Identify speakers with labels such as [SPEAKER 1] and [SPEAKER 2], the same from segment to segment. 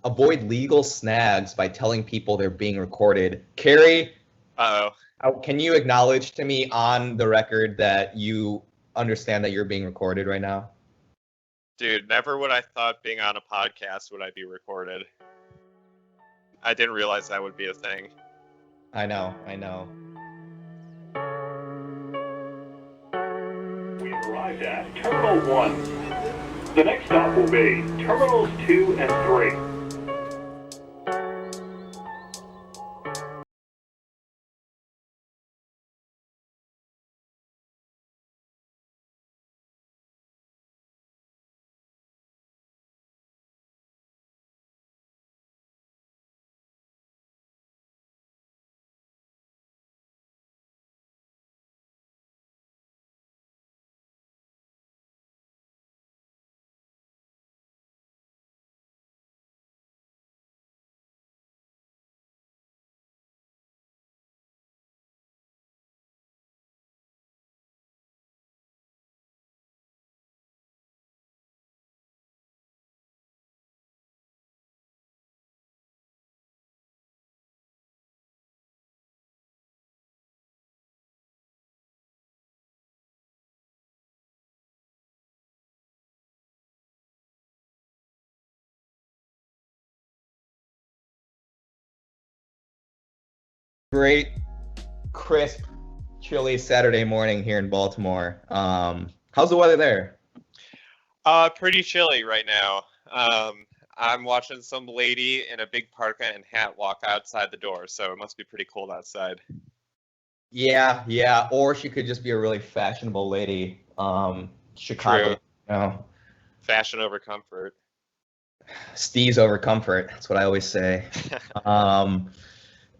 [SPEAKER 1] avoid legal snags by telling people they're being recorded. Carrie, can you acknowledge to me on the record that you understand that you're being recorded right now?
[SPEAKER 2] Dude, never would I thought being on a podcast would I be recorded. I didn't realize that would be a thing.
[SPEAKER 1] I know.
[SPEAKER 3] We've arrived at Terminal 1. The next stop will be Terminals 2 and 3.
[SPEAKER 1] Great, crisp, chilly Saturday morning here in Baltimore. How's the weather there?
[SPEAKER 2] Pretty chilly right now. I'm watching some lady in a big parka and hat walk outside the door, so it must be pretty cold outside.
[SPEAKER 1] Yeah. Or she could just be a really fashionable lady. Chicago,
[SPEAKER 2] True. Fashion over comfort.
[SPEAKER 1] Steez over comfort. That's what I always say.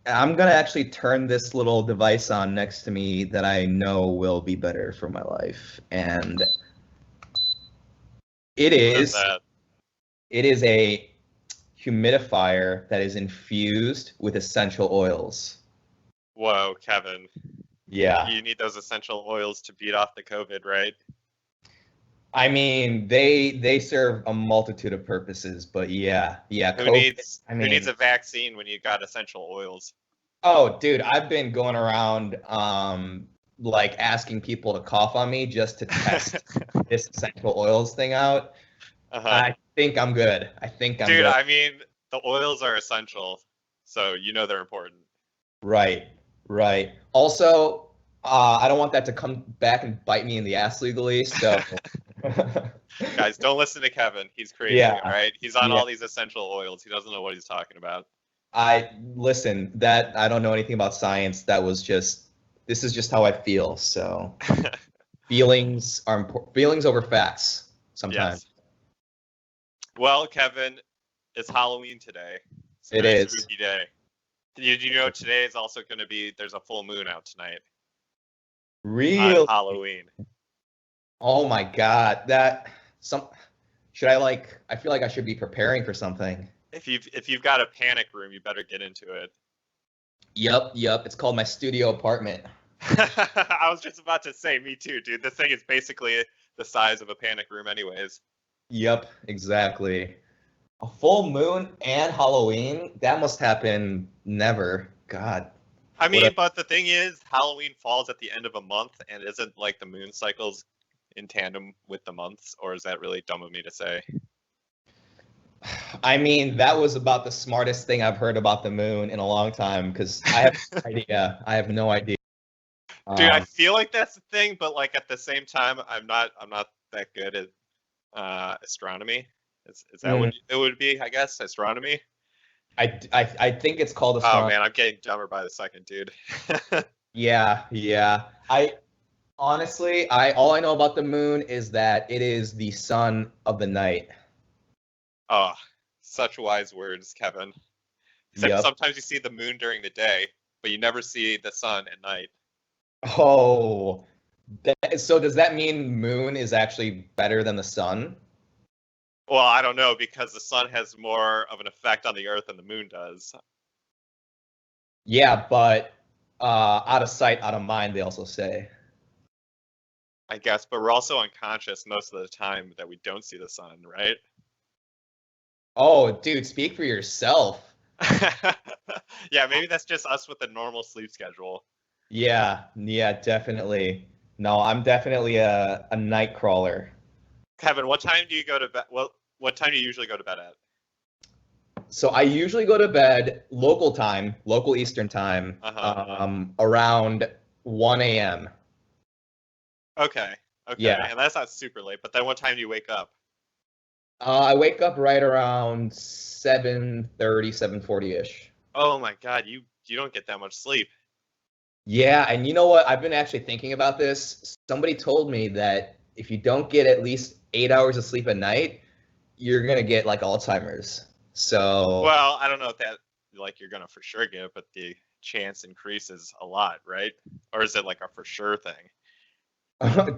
[SPEAKER 1] I'm going to actually turn this little device on next to me that I know will be better for my life. And it is a humidifier that is infused with essential oils.
[SPEAKER 2] Whoa, Kevin.
[SPEAKER 1] Yeah.
[SPEAKER 2] You need those essential oils to beat off the COVID, right?
[SPEAKER 1] I mean, they serve a multitude of purposes, but yeah.
[SPEAKER 2] Who needs a vaccine when you got essential oils?
[SPEAKER 1] Oh, dude, I've been going around like asking people to cough on me just to test this essential oils thing out. I think I'm good.
[SPEAKER 2] Dude, I mean, the oils are essential, so you know they're important.
[SPEAKER 1] Right. Also, I don't want that to come back and bite me in the ass legally, so...
[SPEAKER 2] Guys, don't listen to Kevin. He's crazy, all right? He's on all these essential oils. He doesn't know what he's talking about.
[SPEAKER 1] I don't know anything about science. This is just how I feel. So feelings are important. Feelings over facts sometimes.
[SPEAKER 2] Yes. Well, Kevin, it's Halloween today.
[SPEAKER 1] It is.
[SPEAKER 2] Spooky day. Did you know today is also going to be, there's a full moon out tonight.
[SPEAKER 1] Really?
[SPEAKER 2] On Halloween.
[SPEAKER 1] Oh my God. I feel like I should be preparing for something.
[SPEAKER 2] If you've got a panic room, you better get into it.
[SPEAKER 1] Yep. It's called my studio apartment.
[SPEAKER 2] I was just about to say, me too, dude. This thing is basically the size of a panic room anyways.
[SPEAKER 1] Yep, exactly. A full moon and Halloween? That must happen never. God.
[SPEAKER 2] I mean, but the thing is, Halloween falls at the end of a month, and isn't like the moon cycles in tandem with the months, or is that really dumb of me to say?
[SPEAKER 1] I mean, that was about the smartest thing I've heard about the moon in a long time, because I have no idea. I have no idea.
[SPEAKER 2] Dude, I feel like that's the thing, but like at the same time, I'm not that good at astronomy. Is that what it would be? I guess astronomy.
[SPEAKER 1] I think it's called astronomy.
[SPEAKER 2] Oh man, I'm getting dumber by the second, dude.
[SPEAKER 1] Yeah. Honestly, all I know about the moon is that it is the sun of the night.
[SPEAKER 2] Oh, such wise words, Kevin. Except sometimes you see the moon during the day, but you never see the sun at night.
[SPEAKER 1] Oh, so does that mean moon is actually better than the sun?
[SPEAKER 2] Well, I don't know, because the sun has more of an effect on the earth than the moon does.
[SPEAKER 1] Yeah, but out of sight, out of mind, they also say.
[SPEAKER 2] I guess, but we're also unconscious most of the time that we don't see the sun, right?
[SPEAKER 1] Oh, dude, speak for yourself.
[SPEAKER 2] Yeah, maybe that's just us with a normal sleep schedule.
[SPEAKER 1] Yeah, definitely. No, I'm definitely a night crawler.
[SPEAKER 2] Kevin, what time do you go to bed? Well, what time do you usually go to bed at?
[SPEAKER 1] So I usually go to bed local time, local Eastern time, around 1 a.m.
[SPEAKER 2] Okay.
[SPEAKER 1] Yeah.
[SPEAKER 2] And that's not super late, but then what time do you wake up?
[SPEAKER 1] I wake up right around 7:30, 7:40-ish.
[SPEAKER 2] Oh my God, you don't get that much sleep.
[SPEAKER 1] Yeah, and you know what? I've been actually thinking about this. Somebody told me that if you don't get at least 8 hours of sleep a night, you're gonna get like Alzheimer's. So,
[SPEAKER 2] Well, I don't know if that like you're gonna for sure get it, but the chance increases a lot, right? Or is it like a for sure thing?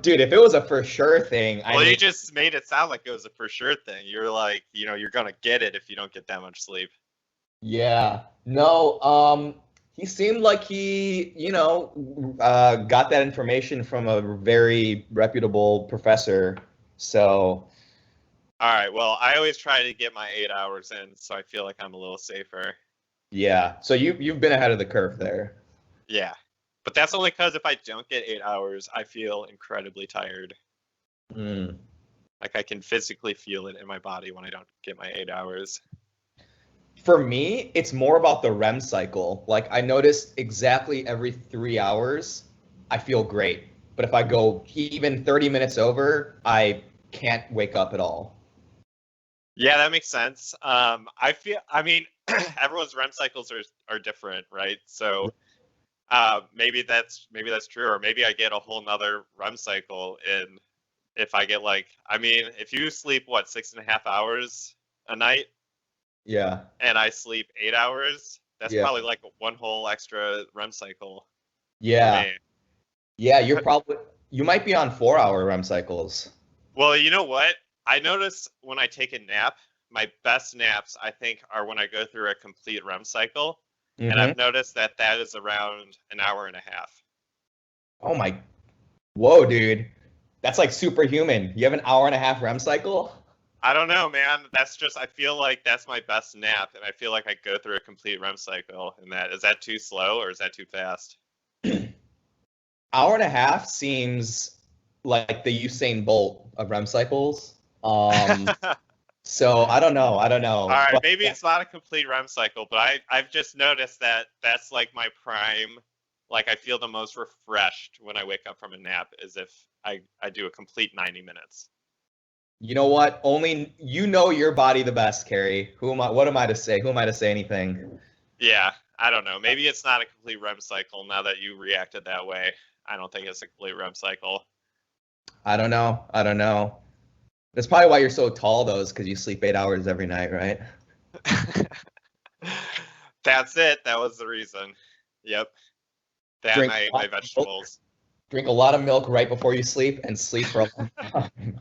[SPEAKER 1] dude, if it was a for sure thing,
[SPEAKER 2] Well, you just made it sound like it was a for sure thing. You're like, you're gonna get it if you don't get that much sleep.
[SPEAKER 1] Yeah. No, he seemed like he, got that information from a very reputable professor. So,
[SPEAKER 2] All right. Well, I always try to get my 8 hours in, so I feel like I'm a little safer.
[SPEAKER 1] yeah. So you've been ahead of the curve there.
[SPEAKER 2] Yeah. But that's only because if I don't get 8 hours, I feel incredibly tired.
[SPEAKER 1] Mm.
[SPEAKER 2] Like I can physically feel it in my body when I don't get my 8 hours.
[SPEAKER 1] For me, it's more about the REM cycle. Like I notice exactly every 3 hours, I feel great. But if I go even 30 minutes over, I can't wake up at all.
[SPEAKER 2] Yeah, that makes sense. I mean, everyone's REM cycles are different, right? So maybe that's true, or maybe I get a whole nother REM cycle in if I get if you sleep what 6.5 hours a night,
[SPEAKER 1] Yeah.
[SPEAKER 2] and I sleep 8 hours, that's
[SPEAKER 1] Yeah.
[SPEAKER 2] probably like one whole extra REM cycle.
[SPEAKER 1] Yeah.
[SPEAKER 2] For me.
[SPEAKER 1] Yeah, you might be on 4 hour REM cycles.
[SPEAKER 2] Well, you know what? I notice when I take a nap, my best naps I think are when I go through a complete REM cycle, and I've noticed that is around an hour and a half.
[SPEAKER 1] Oh my, whoa, dude, that's like superhuman. You have an hour and a half REM cycle?
[SPEAKER 2] I don't know, man. That's just I feel like that's my best nap, and I feel like I go through a complete REM cycle. And is that too slow or is that too fast?
[SPEAKER 1] Hour and a half seems like the Usain Bolt of REM cycles. So I don't know.
[SPEAKER 2] All right,
[SPEAKER 1] But
[SPEAKER 2] maybe it's not a complete REM cycle, but I've just noticed that that's like my prime. Like I feel the most refreshed when I wake up from a nap, as if I do a complete 90 minutes.
[SPEAKER 1] you know what? Only you know your body the best, Carrie. Who am I? What am I to say? Who am I to say anything?
[SPEAKER 2] Yeah, I don't know. Maybe it's not a complete REM cycle now that you reacted that way. I don't think it's a complete REM cycle.
[SPEAKER 1] I don't know. That's probably why you're so tall, though, is because you sleep 8 hours every night, right?
[SPEAKER 2] That's it. That was the reason. Yep. That and my vegetables.
[SPEAKER 1] Drink a lot of milk right before you sleep and sleep for a long time.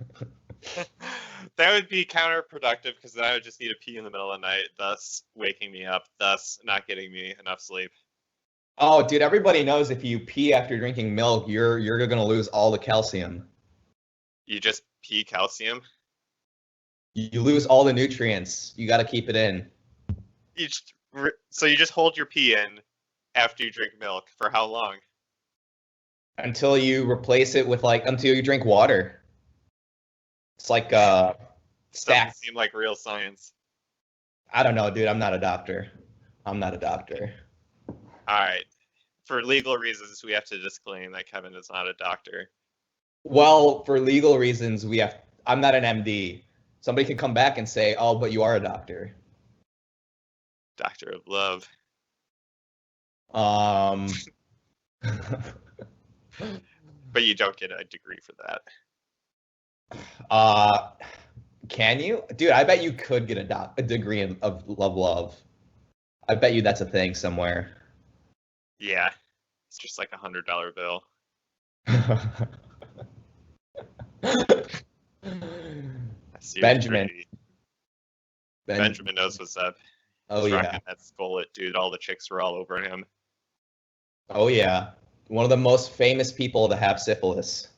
[SPEAKER 2] That would be counterproductive because then I would just need to pee in the middle of the night, thus waking me up, thus not getting me enough sleep.
[SPEAKER 1] Oh, dude, everybody knows if you pee after drinking milk, you're going to lose all the calcium.
[SPEAKER 2] You just pee calcium?
[SPEAKER 1] You lose all the nutrients. You got to keep it in.
[SPEAKER 2] So you just hold your pee in after you drink milk for how long?
[SPEAKER 1] Until you replace it with until you drink water. It's like
[SPEAKER 2] Doesn't seem like real science.
[SPEAKER 1] I don't know, dude. I'm not a doctor.
[SPEAKER 2] All right. For legal reasons, we have to disclaim that Kevin is not a doctor.
[SPEAKER 1] Well, for legal reasons, I'm not an MD. Somebody could come back and say, "Oh, but you are a doctor."
[SPEAKER 2] Doctor of love. But you don't get a degree for
[SPEAKER 1] that. Can you? Dude, I bet you could get a degree of love. I bet you that's a thing somewhere.
[SPEAKER 2] Yeah. It's just like $100 bill.
[SPEAKER 1] Benjamin
[SPEAKER 2] knows what's up.
[SPEAKER 1] Oh, yeah.
[SPEAKER 2] That skullet, dude. All the chicks were all over him.
[SPEAKER 1] Oh, yeah. One of the most famous people to have syphilis.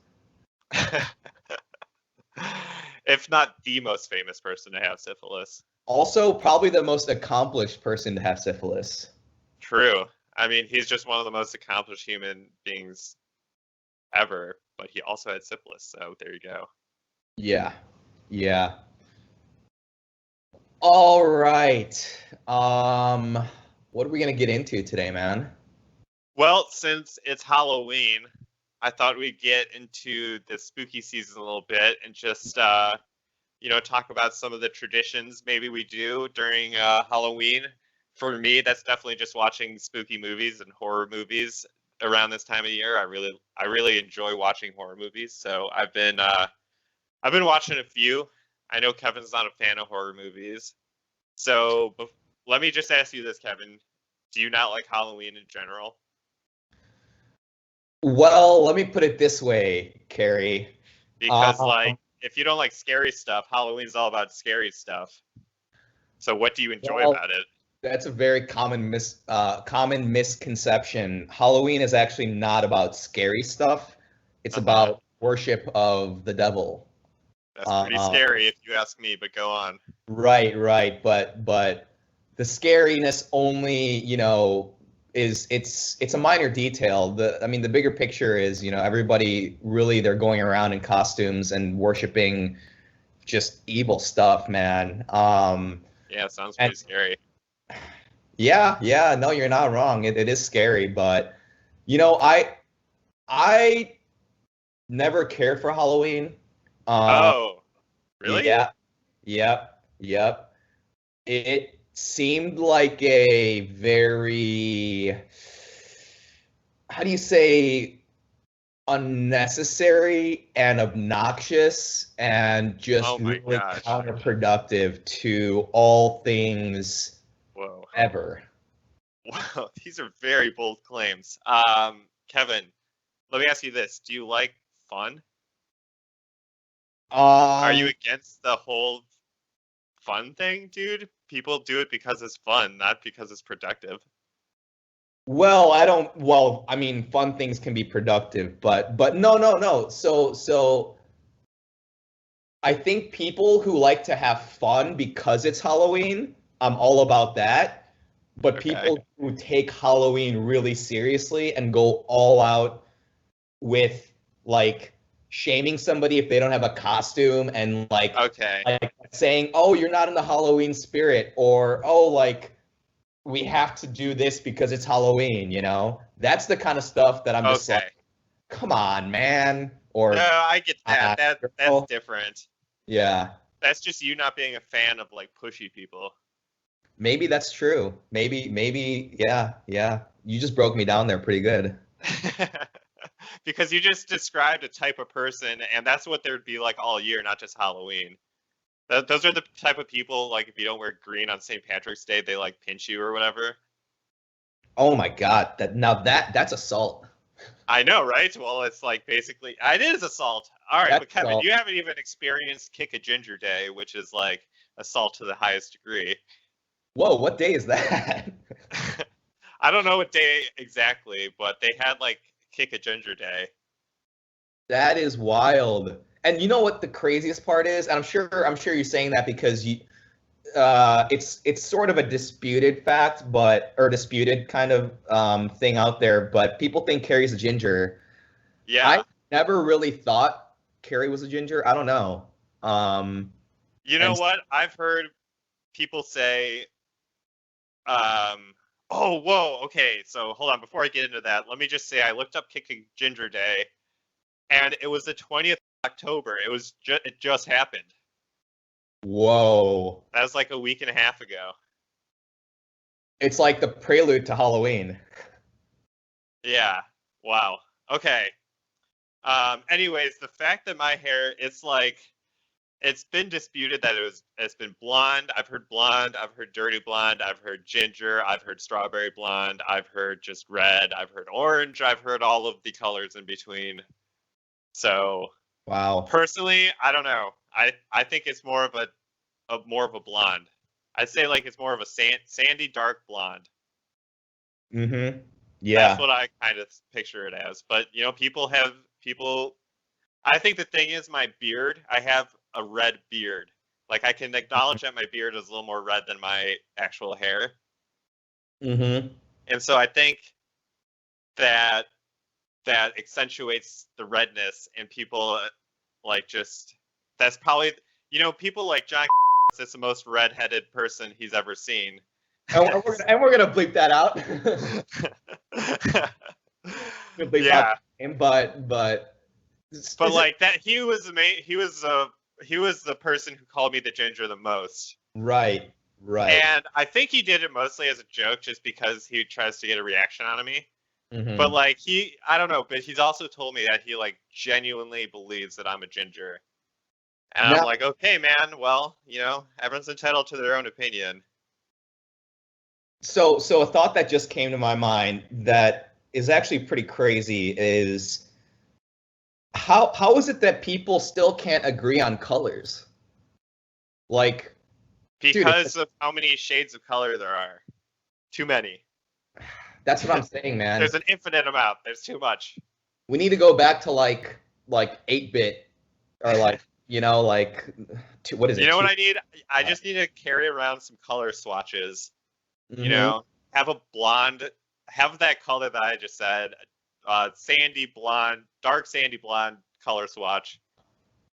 [SPEAKER 2] If not the most famous person to have syphilis.
[SPEAKER 1] Also, probably the most accomplished person to have syphilis.
[SPEAKER 2] True. I mean, he's just one of the most accomplished human beings ever, but he also had syphilis, so there you go.
[SPEAKER 1] Yeah. Yeah. All right. What are we gonna get into today, man?
[SPEAKER 2] Well, since it's Halloween, I thought we'd get into the spooky season a little bit and just talk about some of the traditions maybe we do during Halloween. For me, that's definitely just watching spooky movies and horror movies around this time of year. I really enjoy watching horror movies, so I've been watching a few. I know Kevin's not a fan of horror movies, so let me just ask you this, Kevin: do you not like Halloween in general?
[SPEAKER 1] Well, let me put it this way, Carrie.
[SPEAKER 2] Because
[SPEAKER 1] Um,
[SPEAKER 2] if you don't like scary stuff, Halloween's all about scary stuff. So what do you enjoy
[SPEAKER 1] well,
[SPEAKER 2] about it?
[SPEAKER 1] that's a very common misconception. Halloween is actually not about scary stuff. It's
[SPEAKER 2] Uh-huh.
[SPEAKER 1] about worship of the devil.
[SPEAKER 2] That's pretty
[SPEAKER 1] Uh,
[SPEAKER 2] scary if you ask me, but go on.
[SPEAKER 1] right. But the scariness only, it's a minor detail. The bigger picture is, everybody really they're going around in costumes and worshiping just evil stuff, man.
[SPEAKER 2] Yeah, sounds
[SPEAKER 1] And
[SPEAKER 2] pretty scary.
[SPEAKER 1] yeah, no, you're not wrong. It is scary, but you know, I never cared for Halloween. Um,
[SPEAKER 2] Oh, really?
[SPEAKER 1] yeah, yep. It seemed like a very, how do you say, unnecessary and obnoxious and just
[SPEAKER 2] Oh my
[SPEAKER 1] really
[SPEAKER 2] gosh.
[SPEAKER 1] counterproductive to all things
[SPEAKER 2] Whoa.
[SPEAKER 1] ever.
[SPEAKER 2] Wow, these are very bold claims. Kevin, let me ask you this. Do you like fun? Are you
[SPEAKER 1] Um,
[SPEAKER 2] against the whole fun thing, dude? People do it because it's fun, not because it's productive.
[SPEAKER 1] well, I don't, well, I mean, fun things can be productive, but no. So I think people who like to have fun because it's Halloween, I'm all about that. But
[SPEAKER 2] Okay.
[SPEAKER 1] people who take Halloween really seriously and go all out with like shaming somebody if they don't have a costume and
[SPEAKER 2] Okay.
[SPEAKER 1] like saying, "Oh, you're not in the Halloween spirit," or "Oh, like we have to do this because it's Halloween," That's the kind of stuff that I'm just like,
[SPEAKER 2] Okay.
[SPEAKER 1] "Come on, man,"
[SPEAKER 2] No,
[SPEAKER 1] or
[SPEAKER 2] I get that. That's
[SPEAKER 1] girl.
[SPEAKER 2] different.
[SPEAKER 1] Yeah.
[SPEAKER 2] That's just you not being a fan of like pushy people.
[SPEAKER 1] Maybe that's true. Maybe, yeah. You just broke me down there pretty good.
[SPEAKER 2] Because you just described a type of person, and that's what there'd be like all year, not just Halloween. Those are the type of people, like, if you don't wear green on St. Patrick's Day, they like pinch you or whatever.
[SPEAKER 1] Oh my God, that's assault.
[SPEAKER 2] I know, right? Well, it's like basically, it is assault. All right,
[SPEAKER 1] That's
[SPEAKER 2] but Kevin,
[SPEAKER 1] assault.
[SPEAKER 2] you haven't even experienced Kick a Ginger Day, which is like assault to the highest degree.
[SPEAKER 1] Whoa, what day is that?
[SPEAKER 2] I don't know what day exactly, but they had like Kick a Ginger Day.
[SPEAKER 1] That is wild. And you know what the craziest part is? And I'm sure you're saying that because it's sort of a disputed fact, but or disputed kind of thing out there. But people think Carrie's a ginger. I
[SPEAKER 2] Yeah.
[SPEAKER 1] never really thought Carrie was a ginger. I don't know.
[SPEAKER 2] You know
[SPEAKER 1] And
[SPEAKER 2] what? I've heard people say, um, oh, whoa, okay, so hold on. Before I get into that, let me just say I looked up Kicking Ginger Day, and it was the 20th of October. It just happened.
[SPEAKER 1] whoa,
[SPEAKER 2] That was like a week and a half ago.
[SPEAKER 1] it's like the prelude to Halloween.
[SPEAKER 2] Yeah. Wow. Okay. Anyways, the fact that my hair, it's been disputed that it's been blonde. I've heard blonde, I've heard dirty blonde, I've heard ginger, I've heard strawberry blonde, I've heard just red, I've heard orange, I've heard all of the colors in between. So
[SPEAKER 1] Wow.
[SPEAKER 2] personally, I don't know. I think it's more of a blonde. I'd say like it's more of a sandy dark blonde.
[SPEAKER 1] Mm-hmm.
[SPEAKER 2] That's
[SPEAKER 1] Yeah.
[SPEAKER 2] what I kind of picture it as. But people. I think the thing is my beard. I have a red beard, Like, I can acknowledge that my beard is a little more red than my actual hair.
[SPEAKER 1] Mm-hmm.
[SPEAKER 2] And so I think that accentuates the redness, and people like just, that's probably, people like John is the most redheaded person he's ever seen.
[SPEAKER 1] And we're gonna bleep that out. Bleep
[SPEAKER 2] Yeah.
[SPEAKER 1] out him, but
[SPEAKER 2] like that, he was the person who called me the ginger the most.
[SPEAKER 1] Right.
[SPEAKER 2] And I think he did it mostly as a joke, just because he tries to get a reaction out of me.
[SPEAKER 1] Mm-hmm.
[SPEAKER 2] But like, I don't know, but he's also told me that he like genuinely believes that I'm a ginger. And I'm like, okay, man, well, everyone's entitled to their own opinion.
[SPEAKER 1] So a thought that just came to my mind that is actually pretty crazy is how is it that people still can't agree on colors? Like,
[SPEAKER 2] because of how many shades of color there are. Too many.
[SPEAKER 1] That's what I'm saying, man.
[SPEAKER 2] There's an infinite amount. There's too much.
[SPEAKER 1] We need to go back to like 8-bit or like, what is it?
[SPEAKER 2] You know what I need? I just need to carry around some color swatches.
[SPEAKER 1] Mm-hmm.
[SPEAKER 2] Have a blonde, have that color that I just said, sandy blonde, dark sandy blonde color swatch.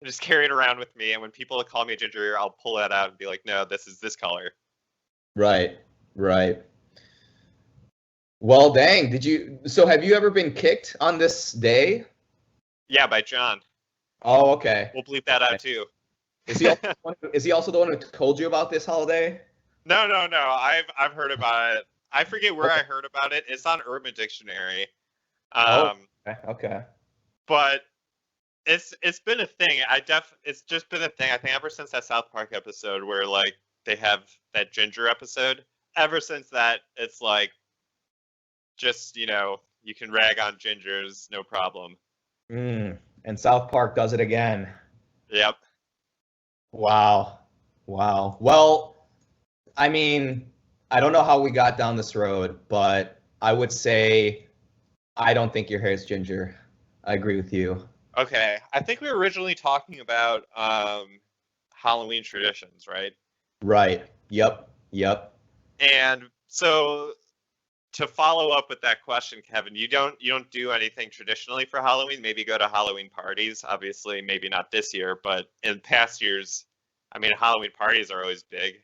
[SPEAKER 2] And just carry it around with me, and when people call me a ginger, I'll pull that out and be like, no, this is this color.
[SPEAKER 1] Right. Well, dang, so have you ever been kicked on this day?
[SPEAKER 2] Yeah, by John.
[SPEAKER 1] Oh, okay.
[SPEAKER 2] We'll bleep that out too.
[SPEAKER 1] Is he also the one who told you about this holiday?
[SPEAKER 2] No. I've heard about it. I forget where I heard about it. It's on Urban Dictionary.
[SPEAKER 1] Okay.
[SPEAKER 2] But it's been a thing. It's just been a thing. I think ever since that South Park episode where like they have that ginger episode. Ever since that, it's like just you can rag on gingers, no problem.
[SPEAKER 1] And South Park does it again.
[SPEAKER 2] Yep.
[SPEAKER 1] Wow. Well, I mean, I don't know how we got down this road, but I would say I don't think your hair is ginger. I agree with you.
[SPEAKER 2] Okay. I think we were originally talking about Halloween traditions, right?
[SPEAKER 1] Right. Yep.
[SPEAKER 2] And so to follow up with that question, Kevin, you don't do anything traditionally for Halloween? Maybe go to Halloween parties. Obviously, maybe not this year, but in past years, I mean, Halloween parties are always big.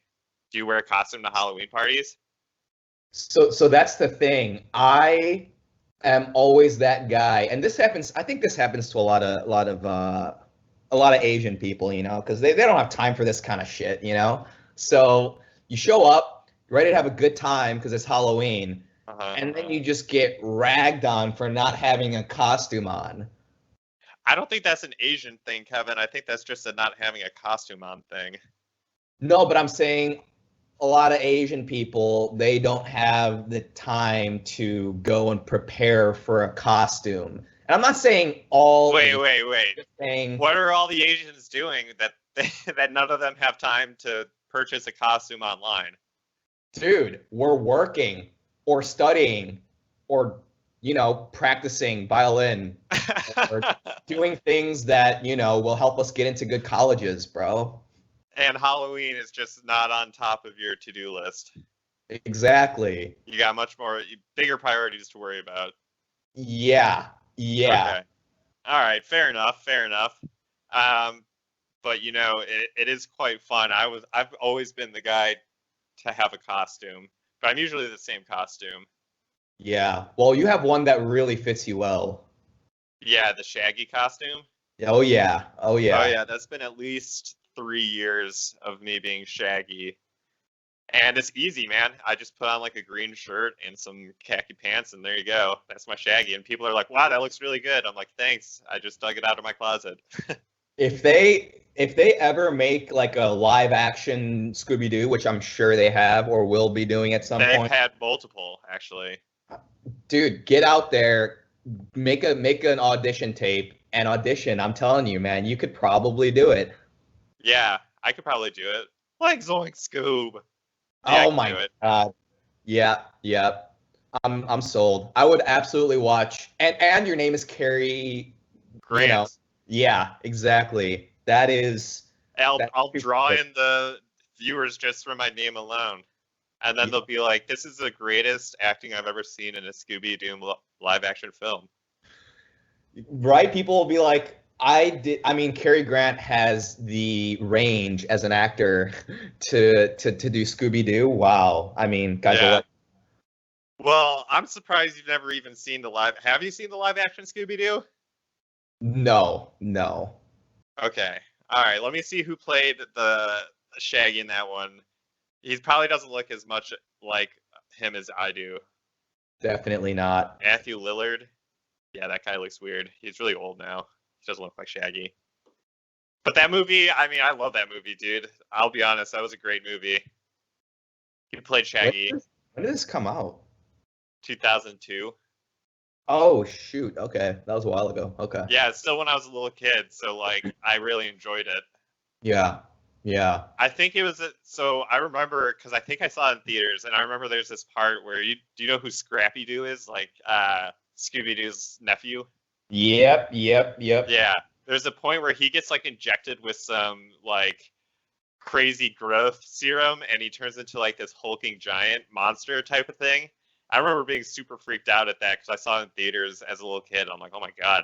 [SPEAKER 2] Do you wear a costume to Halloween parties?
[SPEAKER 1] So that's the thing. I am always that guy, and this happens. I think this happens to a lot of Asian people, because they don't have time for this kind of shit, So you show up, ready to have a good time because it's Halloween, and then you just get ragged on for not having a costume on.
[SPEAKER 2] I don't think that's an Asian thing, Kevin. I think that's just a not having a costume on thing.
[SPEAKER 1] No, but I'm saying a lot of Asian people, they don't have the time to go and prepare for a costume. And I'm not saying all.
[SPEAKER 2] Wait.
[SPEAKER 1] Just saying,
[SPEAKER 2] what are all the Asians doing that none of them have time to purchase a costume online?
[SPEAKER 1] Dude, we're working or studying or practicing violin or doing things that will help us get into good colleges, bro.
[SPEAKER 2] And Halloween is just not on top of your to-do list.
[SPEAKER 1] Exactly.
[SPEAKER 2] You got much more bigger priorities to worry about.
[SPEAKER 1] Yeah.
[SPEAKER 2] Okay. All right. Fair enough. But it is quite fun. I've always been the guy to have a costume, but I'm usually the same costume.
[SPEAKER 1] Yeah. Well, you have one that really fits you well.
[SPEAKER 2] Yeah, the Shaggy costume.
[SPEAKER 1] Oh yeah.
[SPEAKER 2] That's been at least 3 years of me being Shaggy. And it's easy, man. I just put on like a green shirt and some khaki pants, and there you go. That's my Shaggy. And people are like, wow, that looks really good. I'm like, thanks. I just dug it out of my closet.
[SPEAKER 1] If they ever make like a live action Scooby-Doo, which I'm sure they have or will be doing at some point.
[SPEAKER 2] They've had multiple, actually.
[SPEAKER 1] Dude, get out there, make an audition tape and audition. I'm telling you, man, you could probably do it.
[SPEAKER 2] Yeah, I could probably do it. Like Zoink Scoob.
[SPEAKER 1] Yeah, oh my god. Yeah. I'm sold. I would absolutely watch. And your name is Cary
[SPEAKER 2] Grant.
[SPEAKER 1] Yeah, exactly. That is That's
[SPEAKER 2] I'll
[SPEAKER 1] too
[SPEAKER 2] draw
[SPEAKER 1] quick.
[SPEAKER 2] in the viewers just from my name alone, and then they'll be like, "This is the greatest acting I've ever seen in a Scooby-Doo live action film."
[SPEAKER 1] Right? People will be like, I mean, Cary Grant has the range as an actor to do Scooby Doo. Wow. I mean, guys are
[SPEAKER 2] Yeah.
[SPEAKER 1] like,
[SPEAKER 2] Well, I'm surprised you've never even seen the live. Have you seen the live action Scooby-Doo?
[SPEAKER 1] no, no,
[SPEAKER 2] Okay. All right. Let me see who played the Shaggy in that one. He probably doesn't look as much like him as I do.
[SPEAKER 1] definitely not.
[SPEAKER 2] Matthew Lillard. Yeah, that guy looks weird. He's really old now. He doesn't look like Shaggy. But that movie, I mean, I love that movie, dude. I'll be honest, that was a great movie. He played
[SPEAKER 1] When
[SPEAKER 2] Shaggy,
[SPEAKER 1] when did this come out?
[SPEAKER 2] 2002.
[SPEAKER 1] Oh shoot. Okay, that was a while ago. Okay.
[SPEAKER 2] Yeah, it's still when I was a little kid, so like I really enjoyed it.
[SPEAKER 1] Yeah. Yeah.
[SPEAKER 2] I think it was so I remember because I think I saw it in theaters, and I remember there's this part where do you know who Scrappy Doo is? Like Scooby Doo's nephew.
[SPEAKER 1] Yep. Yep. Yep.
[SPEAKER 2] Yeah, there's a point where he gets like injected with some like crazy growth serum, and he turns into like this hulking giant monster type of thing. I remember being super freaked out at that because I saw it in theaters as a little kid. I'm like, oh my god.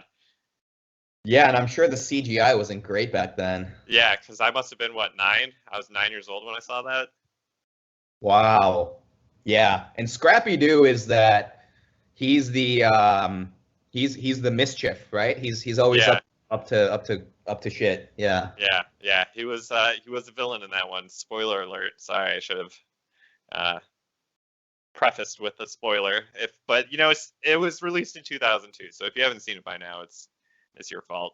[SPEAKER 1] Yeah, and I'm sure the CGI wasn't great back then.
[SPEAKER 2] Yeah, because I must have been what 9? I was 9 years old when I saw that.
[SPEAKER 1] Wow. Yeah, and Scrappy Doo is that he's the he's the mischief, right? He's always
[SPEAKER 2] Yeah,
[SPEAKER 1] up to shit. Yeah.
[SPEAKER 2] yeah. He was the villain in that one. Spoiler alert. Sorry, I should have uh, prefaced with a spoiler. But you know, it was released in 2002, so if you haven't seen it by now, it's your fault.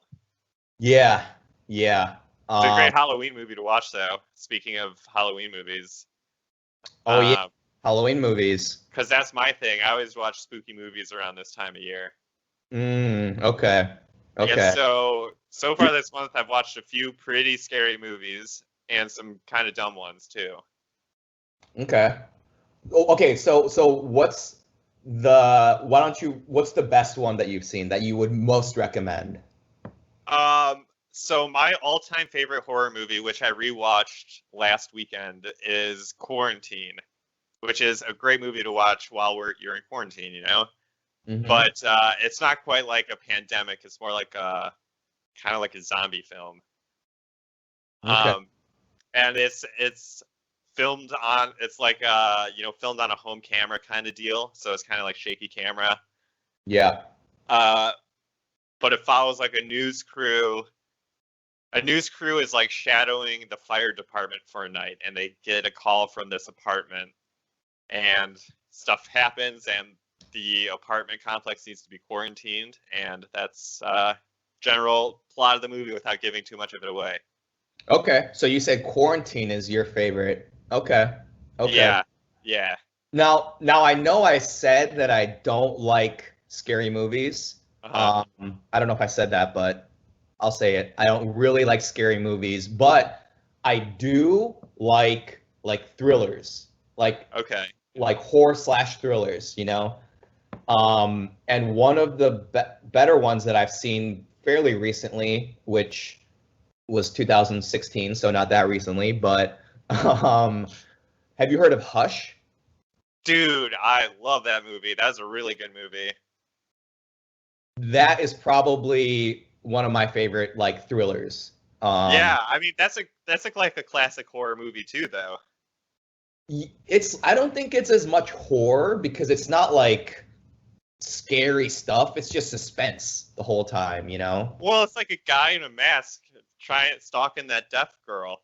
[SPEAKER 1] Yeah. Yeah.
[SPEAKER 2] It's a great Halloween movie to watch, though. Speaking of Halloween movies,
[SPEAKER 1] Oh yeah, Halloween movies.
[SPEAKER 2] because that's my thing. I always watch spooky movies around this time of year.
[SPEAKER 1] Okay.
[SPEAKER 2] And
[SPEAKER 1] Okay.
[SPEAKER 2] so far this month, I've watched a few pretty scary movies and some kind of dumb ones too.
[SPEAKER 1] Okay. Okay, so what's what's the best one that you've seen that you would most recommend?
[SPEAKER 2] So my all-time favorite horror movie, which I rewatched last weekend, is Quarantine, which is a great movie to watch while you're in quarantine, you know.
[SPEAKER 1] Mhm.
[SPEAKER 2] But it's not quite like a pandemic. It's more like a kind of like a zombie film.
[SPEAKER 1] Okay.
[SPEAKER 2] And it's filmed on filmed on a home camera kind of deal. So it's kind of like shaky camera.
[SPEAKER 1] Yeah.
[SPEAKER 2] But it follows like a news crew. A news crew is like shadowing the fire department for a night, and they get a call from this apartment, and stuff happens, and the apartment complex needs to be quarantined, and that's general plot of the movie without giving too much of it away.
[SPEAKER 1] Okay. So you said Quarantine is your favorite. Okay. Okay.
[SPEAKER 2] Yeah, yeah.
[SPEAKER 1] Now I know I said that I don't like scary movies.
[SPEAKER 2] Uh-huh.
[SPEAKER 1] I don't know if I said that, but I'll say it. I don't really like scary movies, but I do like thrillers,
[SPEAKER 2] Okay.
[SPEAKER 1] like horror / thrillers, you know. And one of the better ones that I've seen fairly recently, which was 2016, so not that recently, but have you heard of Hush?
[SPEAKER 2] Dude, I love that movie. That's a really good movie.
[SPEAKER 1] That is probably one of my favorite like thrillers.
[SPEAKER 2] Yeah, I mean that's like a classic horror movie too, though.
[SPEAKER 1] I don't think it's as much horror because it's not like scary stuff. It's just suspense the whole time, you know?
[SPEAKER 2] Well, it's like a guy in a mask stalking that deaf girl.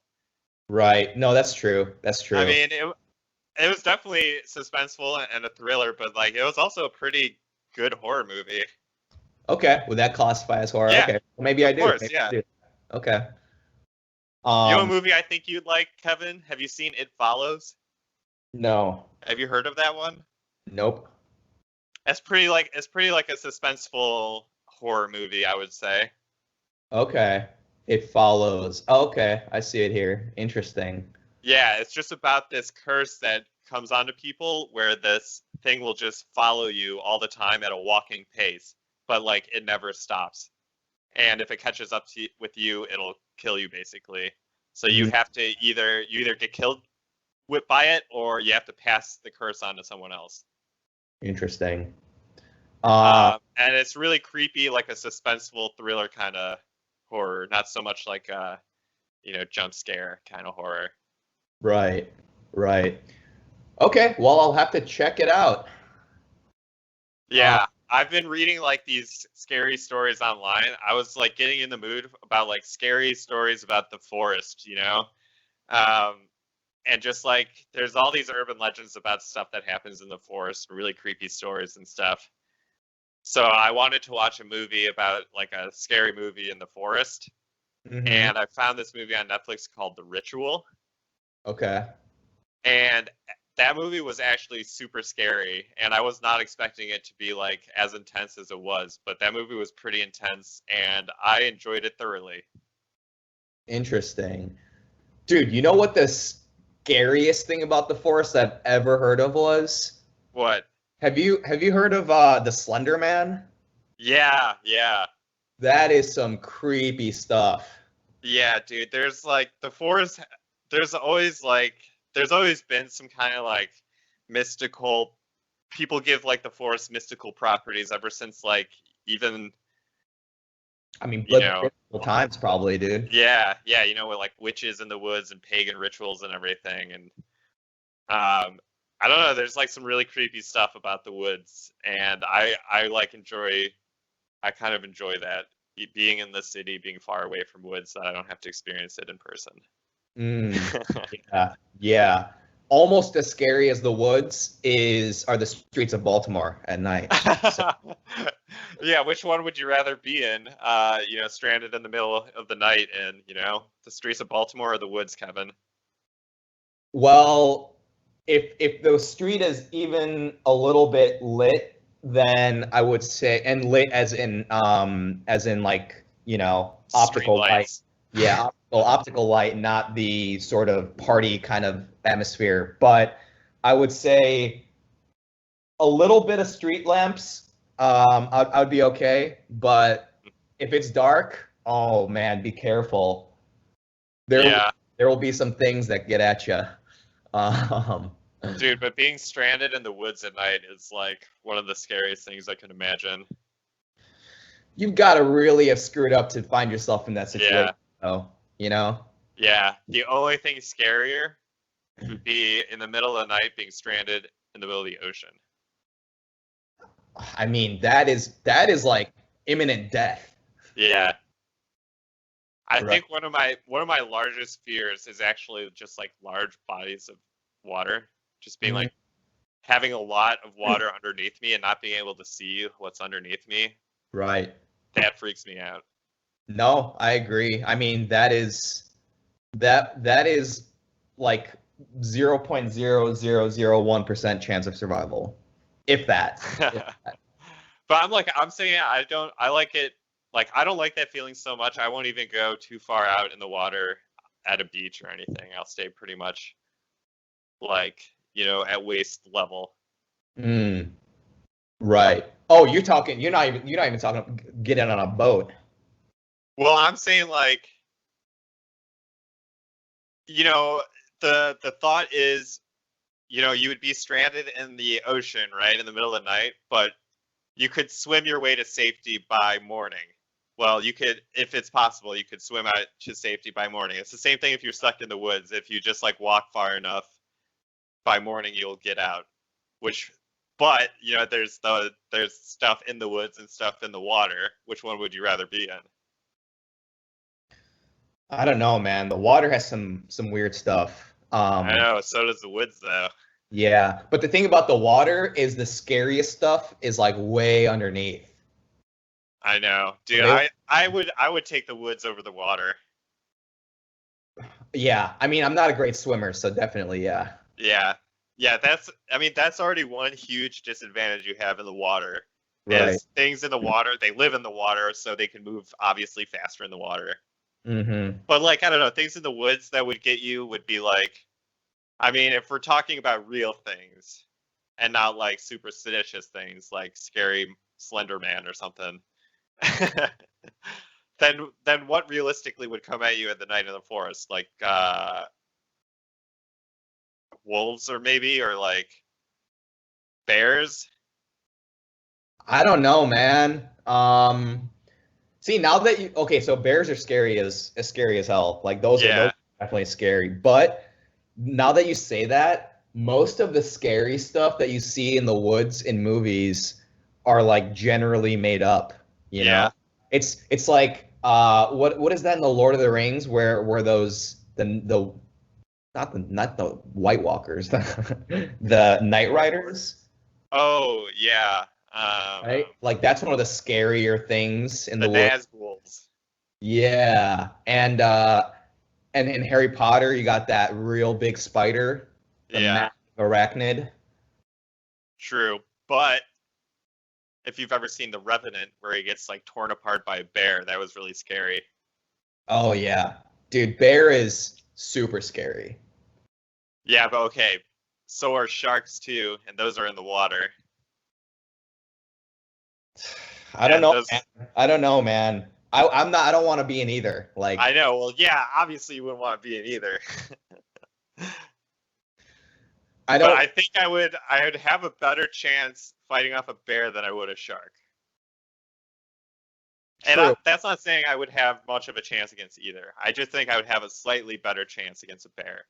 [SPEAKER 1] Right. No, that's true. That's true.
[SPEAKER 2] I mean, it was definitely suspenseful and a thriller, but like it was also a pretty good horror movie.
[SPEAKER 1] Okay. Would that classify as horror?
[SPEAKER 2] Yeah,
[SPEAKER 1] Okay. Well, maybe I do.
[SPEAKER 2] Of course,
[SPEAKER 1] Maybe
[SPEAKER 2] yeah.
[SPEAKER 1] I do. Okay.
[SPEAKER 2] You know a movie I think you'd like, Kevin? Have you seen It Follows?
[SPEAKER 1] No.
[SPEAKER 2] Have you heard of that one?
[SPEAKER 1] Nope.
[SPEAKER 2] It's pretty like a suspenseful horror movie, I would say.
[SPEAKER 1] Okay. It Follows. Okay. I see it here. Interesting.
[SPEAKER 2] Yeah, it's just about this curse that comes onto people where this thing will just follow you all the time at a walking pace, but like it never stops. And if it catches up with you, it'll kill you basically. So you have to either get killed by it, or you have to pass the curse on to someone else.
[SPEAKER 1] Interesting.
[SPEAKER 2] And it's really creepy, like a suspenseful thriller kind of horror, not so much like a jump scare kind of horror.
[SPEAKER 1] Right. Okay, well, I'll have to check it out.
[SPEAKER 2] Yeah, I've been reading like these scary stories online. I was like getting in the mood about like scary stories about the forest, and just like there's all these urban legends about stuff that happens in the forest, really creepy stories and stuff. So I wanted to watch a movie about like a scary movie in the forest, and I found this movie on Netflix called The Ritual.
[SPEAKER 1] Okay.
[SPEAKER 2] And that movie was actually super scary, and I was not expecting it to be like as intense as it was, but that movie was pretty intense, and I enjoyed it thoroughly.
[SPEAKER 1] Interesting. Dude, you know what the scariest thing about the forest I've ever heard of was?
[SPEAKER 2] What?
[SPEAKER 1] Have you heard of the Slender Man?
[SPEAKER 2] Yeah.
[SPEAKER 1] That is some creepy stuff.
[SPEAKER 2] Yeah, dude, there's like the forest, there's always been some kind of like mystical, people give like the forest mystical properties ever since like even,
[SPEAKER 1] I mean, biblical times probably, dude.
[SPEAKER 2] Yeah, with like witches in the woods and pagan rituals and everything. And I don't know, there's like some really creepy stuff about the woods, and I kind of enjoy that, being in the city, being far away from woods, that I don't have to experience it in person.
[SPEAKER 1] Yeah. Almost as scary as the woods are the streets of Baltimore at night. So.
[SPEAKER 2] Yeah, which one would you rather be in? Stranded in the middle of the night in, the streets of Baltimore or the woods, Kevin?
[SPEAKER 1] Well, if the street is even a little bit lit, then I would say, and lit as in like, optical light. Yeah, optical light, not the sort of party kind of atmosphere. But I would say a little bit of street lamps, I'd be okay. But if it's dark, oh man, be careful. There will be some things that get at you.
[SPEAKER 2] Dude, but being stranded in the woods at night is like one of the scariest things I can imagine.
[SPEAKER 1] You've got to really have screwed up to find yourself in that situation.
[SPEAKER 2] Yeah. Yeah. The only thing scarier would be in the middle of the night being stranded in the middle of the ocean.
[SPEAKER 1] I mean, that is like imminent death.
[SPEAKER 2] Yeah. I think one of my largest fears is actually just like large bodies of water, just being like having a lot of water underneath me and not being able to see what's underneath me.
[SPEAKER 1] Right.
[SPEAKER 2] That freaks me out.
[SPEAKER 1] No, I agree. I mean, that is like 0.0001% chance of survival, if that.
[SPEAKER 2] But I'm saying I like it. Like, I don't like that feeling so much. I won't even go too far out in the water at a beach or anything. I'll stay pretty much like, at waist level.
[SPEAKER 1] Right. Oh, you're not even talking getting on a boat.
[SPEAKER 2] Well, I'm saying like, the thought is, you would be stranded in the ocean, right, in the middle of the night, but you could swim your way to safety by morning. Well, you could, if it's possible, you could swim out to safety by morning. It's the same thing if you're stuck in the woods. If you just like walk far enough, by morning you'll get out. But there's stuff in the woods and stuff in the water. Which one would you rather be in?
[SPEAKER 1] I don't know, man. The water has some weird stuff.
[SPEAKER 2] I know. So does the woods, though.
[SPEAKER 1] Yeah, but the thing about the water is the scariest stuff is like way underneath.
[SPEAKER 2] I know, dude. I would take the woods over the water.
[SPEAKER 1] Yeah, I mean, I'm not a great swimmer, so definitely, yeah.
[SPEAKER 2] Yeah. That's already one huge disadvantage you have in the water.
[SPEAKER 1] Right.
[SPEAKER 2] Is things in the water, they live in the water, so they can move obviously faster in the water. But like, I don't know, things in the woods that would get you would be like, I mean, if we're talking about real things and not like super seditious things like scary Slender Man or something, then what realistically would come at you at the night in the forest? Like wolves, or like bears?
[SPEAKER 1] I don't know, man. See, now that you okay, so bears are scary as hell. Like those
[SPEAKER 2] Yeah.
[SPEAKER 1] are definitely scary. But now that you say that, most of the scary stuff that you see in the woods in movies are like generally made up. You know,
[SPEAKER 2] Yeah.
[SPEAKER 1] it's like what is that in the Lord of the Rings where those the not the White Walkers, the Night Riders,
[SPEAKER 2] Oh yeah.
[SPEAKER 1] right? Like that's one of the scarier things in
[SPEAKER 2] The
[SPEAKER 1] the woods.
[SPEAKER 2] Nazguls.
[SPEAKER 1] Yeah, and in Harry Potter, you got that real big spider, the
[SPEAKER 2] Yeah.
[SPEAKER 1] massive arachnid.
[SPEAKER 2] True, but if you've ever seen The Revenant, where he gets like torn apart by a bear, that was really scary.
[SPEAKER 1] Oh yeah, dude, bear is super scary.
[SPEAKER 2] Yeah, but okay, so are sharks too, and those are in the water.
[SPEAKER 1] I don't
[SPEAKER 2] And
[SPEAKER 1] know,
[SPEAKER 2] those,
[SPEAKER 1] man. I don't know, man. I'm not. I don't want to be in either. Like
[SPEAKER 2] I know. Well, yeah, obviously you wouldn't want to be in either.
[SPEAKER 1] I
[SPEAKER 2] But
[SPEAKER 1] don't.
[SPEAKER 2] I think I would have a better chance fighting off a bear than I would a shark. And
[SPEAKER 1] True.
[SPEAKER 2] that's not saying I would have much of a chance against either. I just think I would have a slightly better chance against a bear.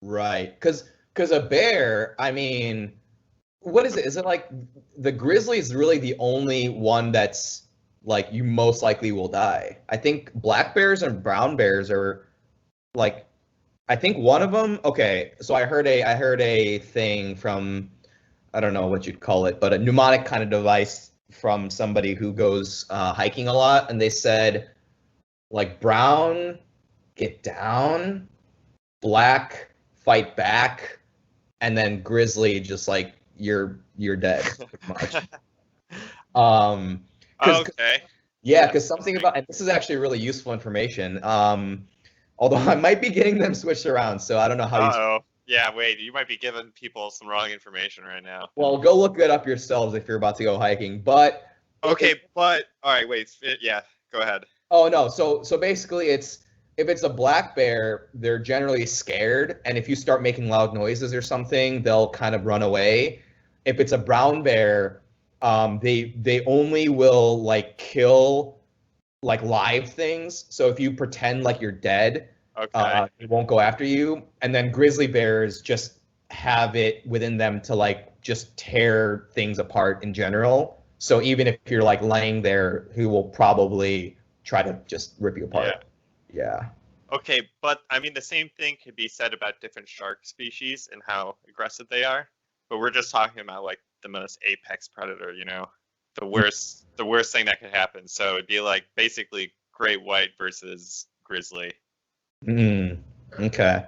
[SPEAKER 1] Right. Because a bear, I mean, what is it? Is it like the grizzly is really the only one that's like you most likely will die? I think black bears and brown bears are like I think one of them. Okay, so I heard a thing from I don't know what you'd call it, but a mnemonic kind of device from somebody who goes hiking a lot, and they said like brown get down, black fight back, and then grizzly just like you're dead pretty much. Because
[SPEAKER 2] Okay.
[SPEAKER 1] yeah,
[SPEAKER 2] That's
[SPEAKER 1] because something
[SPEAKER 2] interesting.
[SPEAKER 1] about and this is actually really useful information. Although I might be getting them switched around, so I don't know how these.
[SPEAKER 2] Uh-oh. Yeah, wait, you might be giving people some wrong information right now.
[SPEAKER 1] Well, go look it up yourselves if you're about to go hiking. But
[SPEAKER 2] Okay, but all right, wait. Yeah, go ahead.
[SPEAKER 1] oh no, so basically it's if it's a black bear, they're generally scared, and if you start making loud noises or something, they'll kind of run away. If it's a brown bear, they only will like kill like live things. So if you pretend like you're dead,
[SPEAKER 2] Okay.
[SPEAKER 1] it won't go after you. And then grizzly bears just have it within them to like just tear things apart in general. So even if you're like laying there, he will probably try to just rip you apart. Yeah.
[SPEAKER 2] Okay, but I mean the same thing could be said about different shark species and how aggressive they are. But we're just talking about like the most apex predator, the worst thing that could happen. So it'd be like basically great white versus grizzly.
[SPEAKER 1] Mm, okay.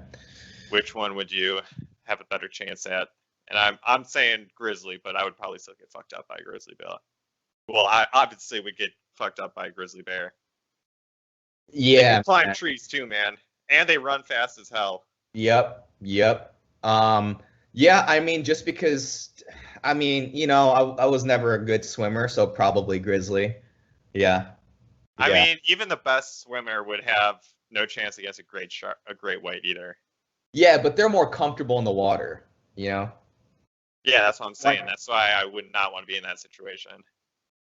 [SPEAKER 2] Which one would you have a better chance at? And I'm saying grizzly, but I would probably still get fucked up by a grizzly bear. Well, I obviously would get fucked up by a grizzly bear. They
[SPEAKER 1] Yeah.
[SPEAKER 2] can climb trees too, man, and they run fast as hell.
[SPEAKER 1] Yep. Yep. Yeah, I mean, just because, I mean, I was never a good swimmer, so probably grizzly. Yeah.
[SPEAKER 2] I
[SPEAKER 1] Yeah.
[SPEAKER 2] mean, even the best swimmer would have no chance against a great white either.
[SPEAKER 1] Yeah, but they're more comfortable in the water, you know?
[SPEAKER 2] Yeah, that's what I'm saying. That's why I would not want to be in that situation.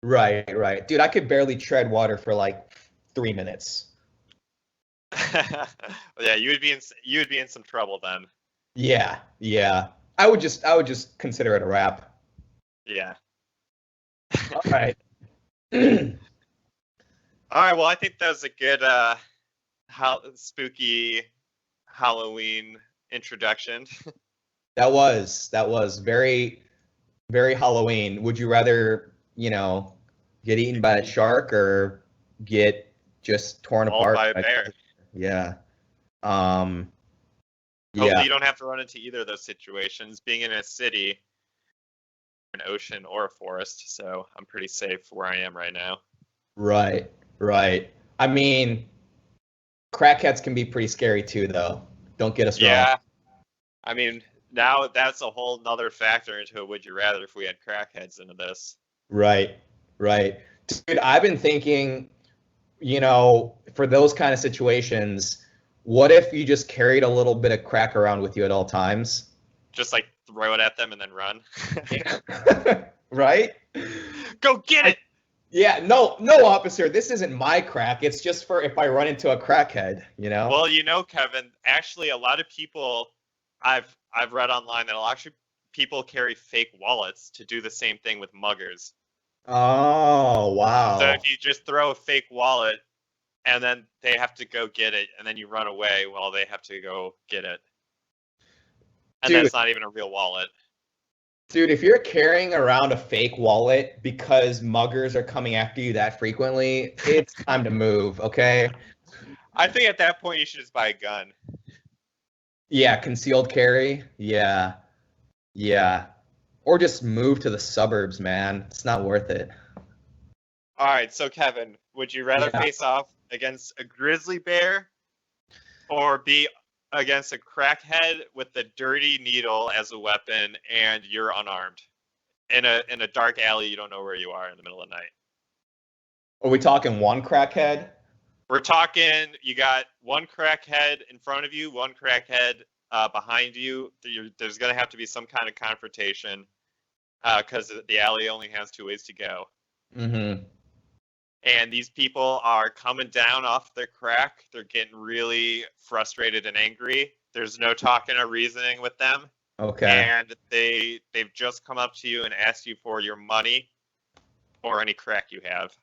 [SPEAKER 1] Right, right. Dude, I could barely tread water for like 3 minutes.
[SPEAKER 2] Yeah, you would be in some trouble then.
[SPEAKER 1] Yeah, yeah. I would just consider it a wrap.
[SPEAKER 2] Yeah.
[SPEAKER 1] All right.
[SPEAKER 2] All right. Well, I think that was a good spooky Halloween introduction.
[SPEAKER 1] That was very, very Halloween. Would you rather, get eaten by a shark or get just torn
[SPEAKER 2] Mauled
[SPEAKER 1] apart
[SPEAKER 2] by a bear.
[SPEAKER 1] Yeah.
[SPEAKER 2] Hopefully
[SPEAKER 1] Yeah.
[SPEAKER 2] you don't have to run into either of those situations. Being in a city, an ocean, or a forest, so I'm pretty safe where I am right now.
[SPEAKER 1] Right, right. I mean, crackheads can be pretty scary too, though. Don't get us wrong.
[SPEAKER 2] Yeah. I mean, now that's a whole nother factor into a would you rather if we had crackheads into this.
[SPEAKER 1] Right, right. Dude, I've been thinking for those kind of situations, what if you just carried a little bit of crack around with you at all times?
[SPEAKER 2] Just like throw it at them and then run.
[SPEAKER 1] Right?
[SPEAKER 2] Go get it.
[SPEAKER 1] Yeah, no, officer, this isn't my crack. It's just for if I run into a crackhead,
[SPEAKER 2] Well, Kevin, actually a lot of people I've read online that a lot of people carry fake wallets to do the same thing with muggers.
[SPEAKER 1] Oh, wow.
[SPEAKER 2] So if you just throw a fake wallet and then they have to go get it and then you run away while they have to go get it. And
[SPEAKER 1] Dude,
[SPEAKER 2] that's not even a real wallet.
[SPEAKER 1] Dude, if you're carrying around a fake wallet because muggers are coming after you that frequently, it's time to move, okay?
[SPEAKER 2] I think at that point you should just buy a gun.
[SPEAKER 1] Yeah, concealed carry. Yeah. Yeah. Or just move to the suburbs, man. It's not worth it.
[SPEAKER 2] All right, so Kevin, would you rather
[SPEAKER 1] Yeah.
[SPEAKER 2] face off against a grizzly bear or be against a crackhead with the dirty needle as a weapon and you're unarmed in a dark alley, you don't know where you are in the middle of the night?
[SPEAKER 1] Are we talking one crackhead?
[SPEAKER 2] We're talking you got one crackhead in front of you, one crackhead behind you. There's going to have to be some kind of confrontation because the alley only has two ways to go.
[SPEAKER 1] Mm-hmm.
[SPEAKER 2] And these people are coming down off their crack. They're getting really frustrated and angry. There's no talking or reasoning with them.
[SPEAKER 1] Okay.
[SPEAKER 2] And they've just come up to you and asked you for your money or any crack you have.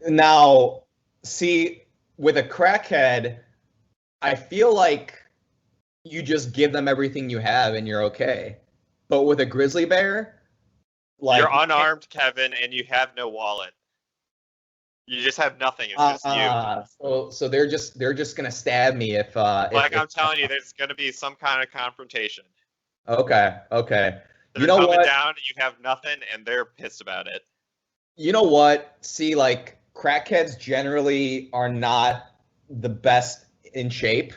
[SPEAKER 1] Now, see, with a crackhead, I feel like you just give them everything you have and you're okay. But with a grizzly bear, like
[SPEAKER 2] you're unarmed, Kevin, and you have no wallet. You just have nothing. It's just you.
[SPEAKER 1] So they're just gonna stab me if
[SPEAKER 2] I'm telling you, there's gonna be some kind of confrontation.
[SPEAKER 1] Okay.
[SPEAKER 2] They're coming down and you have nothing and they're pissed about it.
[SPEAKER 1] You know what? See, like crackheads generally are not the best in shape.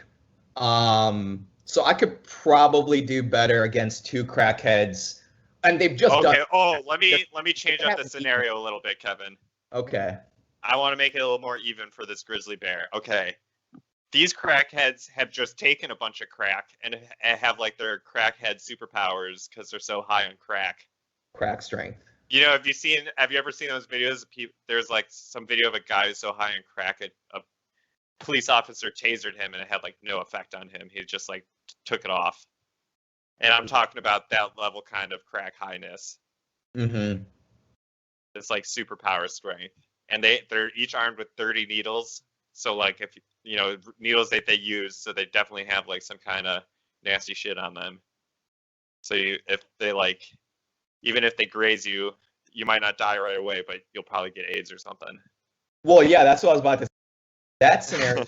[SPEAKER 1] So I could probably do better against two crackheads. And they've just done.
[SPEAKER 2] Oh, let me change up the scenario a little bit, Kevin.
[SPEAKER 1] Okay.
[SPEAKER 2] I want to make it a little more even for this grizzly bear. Okay. These crackheads have just taken a bunch of crack and have like their crackhead superpowers because they're so high on crack.
[SPEAKER 1] Crack strength.
[SPEAKER 2] Have you ever seen those videos of people? There's like some video of a guy who's so high on crack, a police officer tasered him and it had like no effect on him. He just like took it off. And I'm talking about that level kind of crack highness.
[SPEAKER 1] Mm-hmm.
[SPEAKER 2] It's like superpower strength. And they're each armed with 30 needles. So like if needles that they use, so they definitely have like some kind of nasty shit on them. So if they like, even if they graze you, you might not die right away, but you'll probably get AIDS or something.
[SPEAKER 1] Well, yeah, that's what I was about to say. That scenario,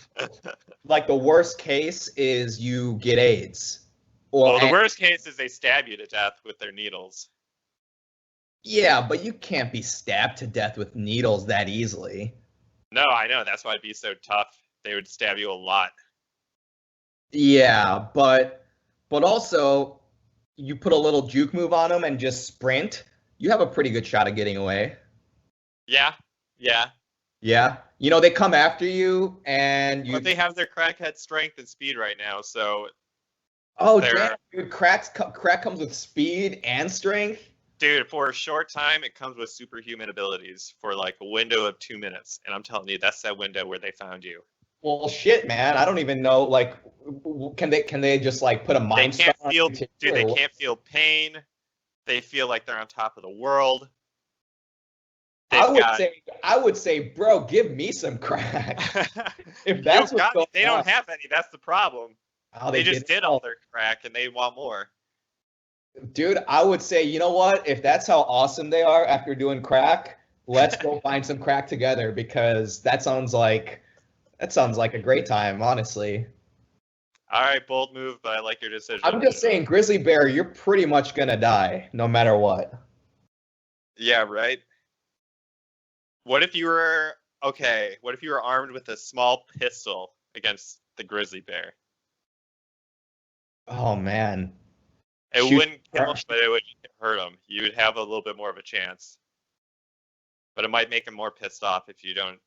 [SPEAKER 1] like the worst case is you get AIDS.
[SPEAKER 2] Well, the worst case is they stab you to death with their needles.
[SPEAKER 1] Yeah, but you can't be stabbed to death with needles that easily.
[SPEAKER 2] No, I know. That's why it'd be so tough. They would stab you a lot.
[SPEAKER 1] Yeah, but also you put a little juke move on them and just sprint, you have a pretty good shot of getting away.
[SPEAKER 2] Yeah.
[SPEAKER 1] They come after you and you.
[SPEAKER 2] But they have their crackhead strength and speed right now, so.
[SPEAKER 1] Oh, damn, dude! Crack comes with speed and strength.
[SPEAKER 2] Dude, for a short time, it comes with superhuman abilities for like a window of 2 minutes, and I'm telling you, that's that window where they found you.
[SPEAKER 1] Well, shit, man, I don't even know. Like, can they just like put a mind?
[SPEAKER 2] They can't feel pain. They feel like they're on top of the world.
[SPEAKER 1] I would say, bro, give me some crack. If that's
[SPEAKER 2] they don't have any. That's the problem.
[SPEAKER 1] Oh,
[SPEAKER 2] they just did all their crack and they want more.
[SPEAKER 1] Dude, I would say, you know what? If that's how awesome they are after doing crack, let's go find some crack together because that sounds like a great time, honestly.
[SPEAKER 2] All right, bold move, but I like your decision.
[SPEAKER 1] I'm just saying, grizzly bear, you're pretty much gonna die no matter what.
[SPEAKER 2] Yeah, right. What if you were armed with a small pistol against the grizzly bear?
[SPEAKER 1] Oh man.
[SPEAKER 2] It wouldn't kill him, but it would hurt him. You would have a little bit more of a chance. but it might make him more pissed off if you don't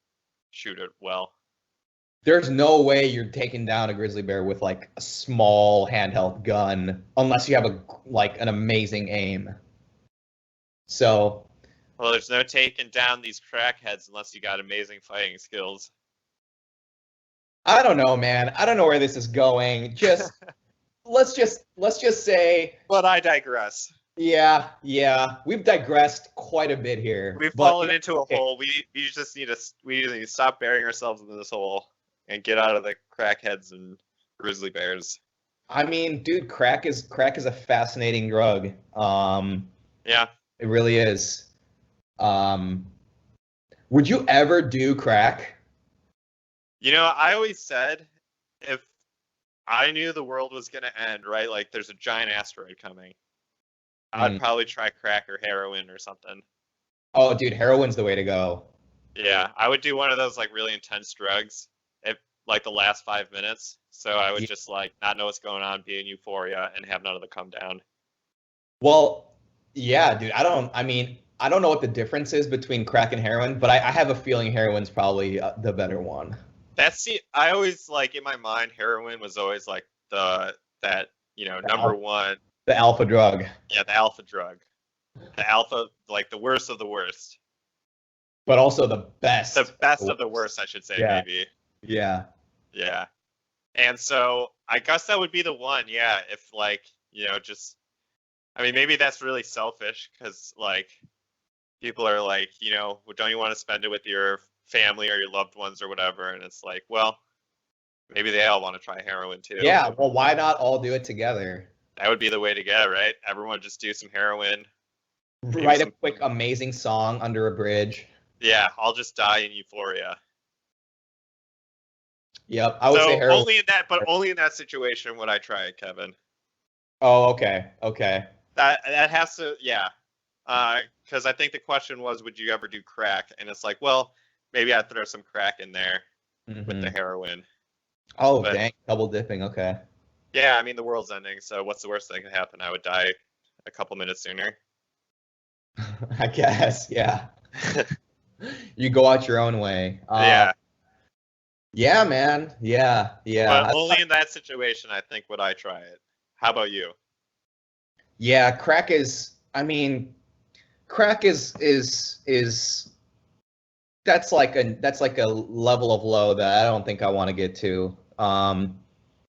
[SPEAKER 2] shoot it well.
[SPEAKER 1] There's no way you're taking down a grizzly bear with like a small handheld gun unless you have an amazing aim. So,
[SPEAKER 2] well, there's no taking down these crackheads unless you got amazing fighting skills.
[SPEAKER 1] I don't know, man. I don't know where this is going. let's just say.
[SPEAKER 2] But I digress.
[SPEAKER 1] Yeah. We've digressed quite a bit here.
[SPEAKER 2] We've fallen into a hole. We just need to stop burying ourselves in this hole and get out of the crackheads and grizzly bears.
[SPEAKER 1] I mean, dude, crack is a fascinating drug.
[SPEAKER 2] Yeah.
[SPEAKER 1] It really is. Would you ever do crack?
[SPEAKER 2] You know, I always said if I knew the world was going to end, right? Like there's a giant asteroid coming. I'd probably try crack or heroin or something.
[SPEAKER 1] Oh, dude, heroin's the way to go.
[SPEAKER 2] Yeah, I would do one of those like really intense drugs if like the last 5 minutes. So I would just like not know what's going on, be in euphoria, and have none of the come down.
[SPEAKER 1] Well, yeah, dude. I don't know what the difference is between crack and heroin, but I have a feeling heroin's probably the better one.
[SPEAKER 2] I always like in my mind, heroin was always like number one.
[SPEAKER 1] The alpha drug.
[SPEAKER 2] Yeah, the alpha drug. The alpha, like the worst of the worst.
[SPEAKER 1] But also the best.
[SPEAKER 2] The best of the worst, I should say, maybe.
[SPEAKER 1] Yeah.
[SPEAKER 2] Yeah. And so I guess that would be the one, yeah, if like, maybe that's really selfish because like people are like, don't you want to spend it with your family or your loved ones or whatever? And it's like, well, maybe they all want to try heroin too.
[SPEAKER 1] Yeah, well, why not all do it together?
[SPEAKER 2] That would be the way to go, right? Everyone just do some heroin.
[SPEAKER 1] Write a quick, amazing song under a bridge.
[SPEAKER 2] Yeah, I'll just die in euphoria.
[SPEAKER 1] Yep, I would say heroin.
[SPEAKER 2] Only in that situation would I try it, Kevin.
[SPEAKER 1] Oh, okay.
[SPEAKER 2] That has to, yeah. Because I think the question was, would you ever do crack? And it's like, well, maybe I'd throw some crack in there with the heroin.
[SPEAKER 1] Oh, dang, double dipping. Okay.
[SPEAKER 2] Yeah, I mean the world's ending, so what's the worst that could happen? I would die a couple minutes sooner.
[SPEAKER 1] I guess, yeah. You go out your own way.
[SPEAKER 2] Yeah.
[SPEAKER 1] Yeah, man. Yeah.
[SPEAKER 2] But only in that situation, I think, would I try it. How about you?
[SPEAKER 1] Yeah, crack is that's like a level of low that I don't think I want to get to.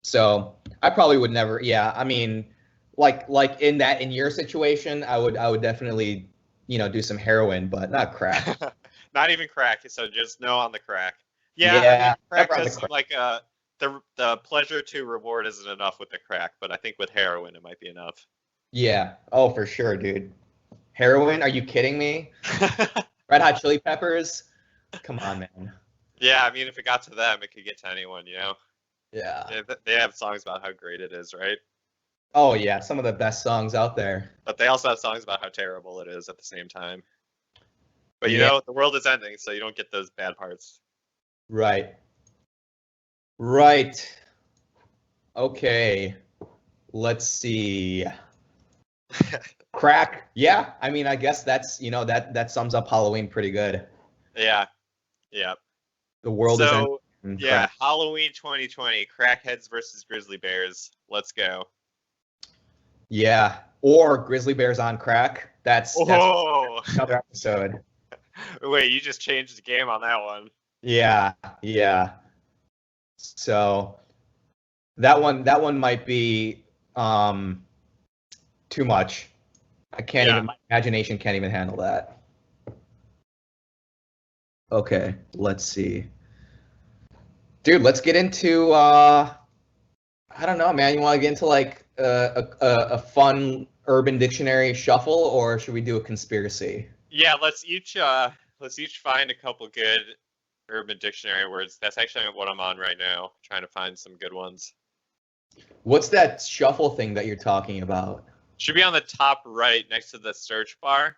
[SPEAKER 1] So I probably would never. Yeah, I mean, like in your situation, I would definitely do some heroin, but not crack.
[SPEAKER 2] Not even crack. So just no on the crack. Yeah. I mean, crack has like the pleasure to reward isn't enough with the crack, but I think with heroin it might be enough.
[SPEAKER 1] Yeah. Oh, for sure, dude. Heroin? Are you kidding me? Red Hot Chili Peppers? Come on, man.
[SPEAKER 2] Yeah, I mean, if it got to them, it could get to anyone,
[SPEAKER 1] Yeah.
[SPEAKER 2] They have songs about how great it is, right?
[SPEAKER 1] Oh, yeah. Some of the best songs out there.
[SPEAKER 2] But they also have songs about how terrible it is at the same time. But, the world is ending, so you don't get those bad parts.
[SPEAKER 1] Right. Okay. Let's see. Crack. Yeah. I mean, I guess that's, that sums up Halloween pretty good.
[SPEAKER 2] Yeah.
[SPEAKER 1] The world is ending.
[SPEAKER 2] Yeah, Halloween 2020, crackheads versus grizzly bears. Let's go.
[SPEAKER 1] Yeah, or grizzly bears on crack. That's another episode.
[SPEAKER 2] Wait, you just changed the game on that one.
[SPEAKER 1] Yeah. So that one might be too much. My imagination can't even handle that. Okay, let's see. Dude, let's get into I don't know, man. You want to get into like a fun Urban Dictionary shuffle, or should we do a conspiracy?
[SPEAKER 2] Yeah, let's each find a couple good Urban Dictionary words. That's actually what I'm on right now, trying to find some good ones.
[SPEAKER 1] What's that shuffle thing that you're talking about?
[SPEAKER 2] Should be on the top right next to the search bar.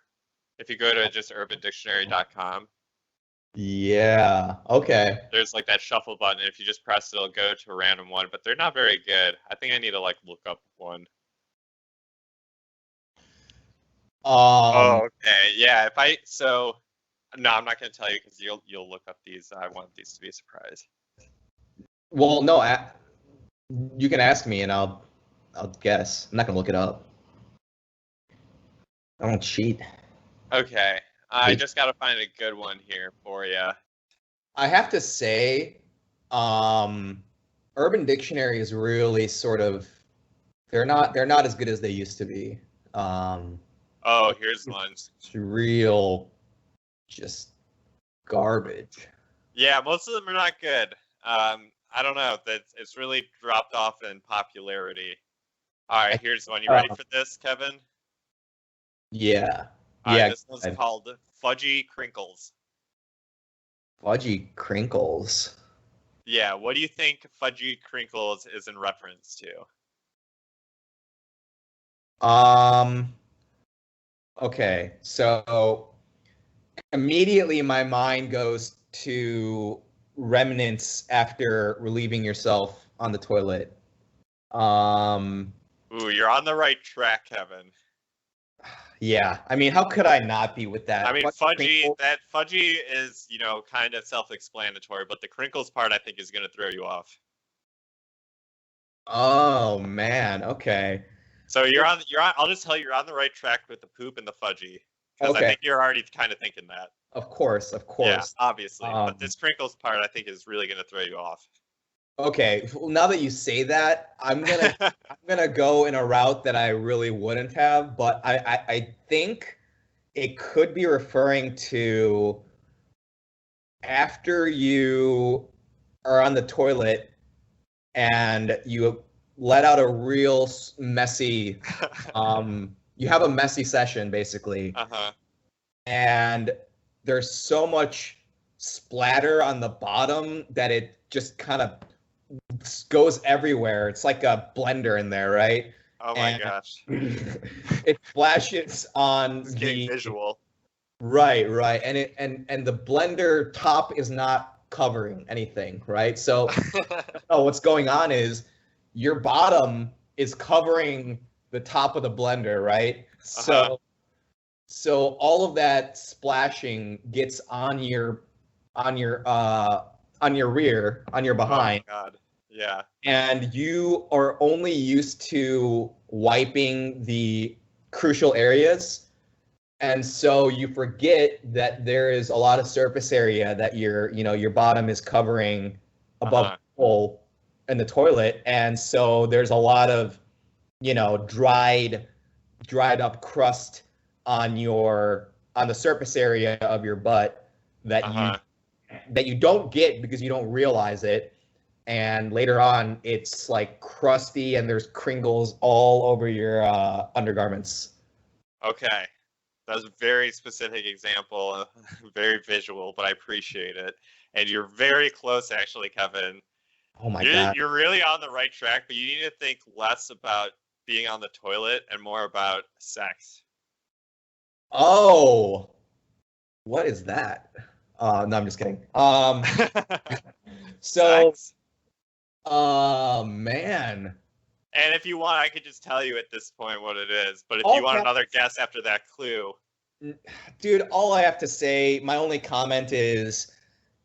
[SPEAKER 2] If you go to just urbandictionary.com.
[SPEAKER 1] Yeah. Okay.
[SPEAKER 2] There's like that shuffle button. If you just press it, it'll go to a random one, but they're not very good. I think I need to like look up one.
[SPEAKER 1] Okay.
[SPEAKER 2] Yeah. No, I'm not going to tell you because you'll look up these. I want these to be a surprise.
[SPEAKER 1] Well, no, you can ask me and I'll guess. I'm not gonna look it up. I don't cheat.
[SPEAKER 2] Okay, I just got to find a good one here for you.
[SPEAKER 1] I have to say, Urban Dictionary is really sort of they're not as good as they used to be.
[SPEAKER 2] Oh, here's one.
[SPEAKER 1] It's real, just garbage.
[SPEAKER 2] Yeah, most of them are not good. I don't know. It's really dropped off in popularity. All right, here's one. You ready for this, Kevin?
[SPEAKER 1] Yeah.
[SPEAKER 2] All right,
[SPEAKER 1] Yeah.
[SPEAKER 2] this one's called Fudgy Crinkles.
[SPEAKER 1] Fudgy Crinkles.
[SPEAKER 2] Yeah, what do you think Fudgy Crinkles is in reference to?
[SPEAKER 1] Okay, so immediately my mind goes to remnants after relieving yourself on the toilet.
[SPEAKER 2] Ooh, you're on the right track, Kevin.
[SPEAKER 1] Yeah, I mean, how could I not be with that?
[SPEAKER 2] I mean,
[SPEAKER 1] Fudgy
[SPEAKER 2] fudgy is, kind of self-explanatory, but the crinkles part I think is going to throw you off.
[SPEAKER 1] Oh man, okay.
[SPEAKER 2] So I'll just tell you, you're on the right track with the poop and the fudgy. Because I think you're already kind of thinking that.
[SPEAKER 1] Of course.
[SPEAKER 2] Yeah, obviously. But this crinkles part I think is really going to throw you off.
[SPEAKER 1] Okay, well, now that you say that, I'm gonna go in a route that I really wouldn't have, but I think it could be referring to after you are on the toilet and you let out a real messy, you have a messy session basically, and there's so much splatter on the bottom that it just kind of goes everywhere. It's like a blender in there, right?
[SPEAKER 2] Oh my gosh.
[SPEAKER 1] It splashes on
[SPEAKER 2] it's getting visual.
[SPEAKER 1] Right. And the blender top is not covering anything, right? So what's going on is your bottom is covering the top of the blender, right? So all of that splashing gets on your rear, on your behind.
[SPEAKER 2] Oh God. Yeah.
[SPEAKER 1] And you are only used to wiping the crucial areas. And so you forget that there is a lot of surface area that your bottom is covering above the hole in the toilet. And so there's a lot of, dried up crust on the surface area of your butt that you don't get because you don't realize it. And later on, it's like crusty and there's crinkles all over your undergarments.
[SPEAKER 2] Okay. That was a very specific example, very visual, but I appreciate it. And you're very close, actually, Kevin.
[SPEAKER 1] Oh my God.
[SPEAKER 2] You're really on the right track, but you need to think less about being on the toilet and more about sex.
[SPEAKER 1] Oh, what is that? No, I'm just kidding. So,
[SPEAKER 2] sex.
[SPEAKER 1] Man.
[SPEAKER 2] And if you want, I could just tell you at this point what it is. But if you want another guess after that clue.
[SPEAKER 1] Dude, all I have to say, my only comment is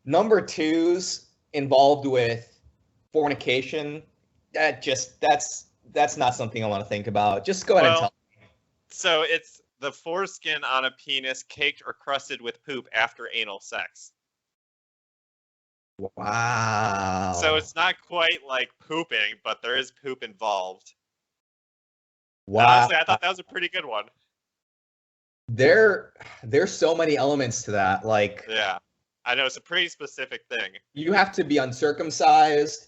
[SPEAKER 1] number 2's involved with fornication. That's not something I want to think about. Just go ahead and tell me.
[SPEAKER 2] So it's the foreskin on a penis caked or crusted with poop after anal sex.
[SPEAKER 1] Wow.
[SPEAKER 2] So it's not quite like pooping, but there is poop involved.
[SPEAKER 1] Wow.
[SPEAKER 2] Honestly, I thought that was a pretty good one.
[SPEAKER 1] There's so many elements to that. Like,
[SPEAKER 2] yeah, I know it's a pretty specific thing.
[SPEAKER 1] You have to be uncircumcised.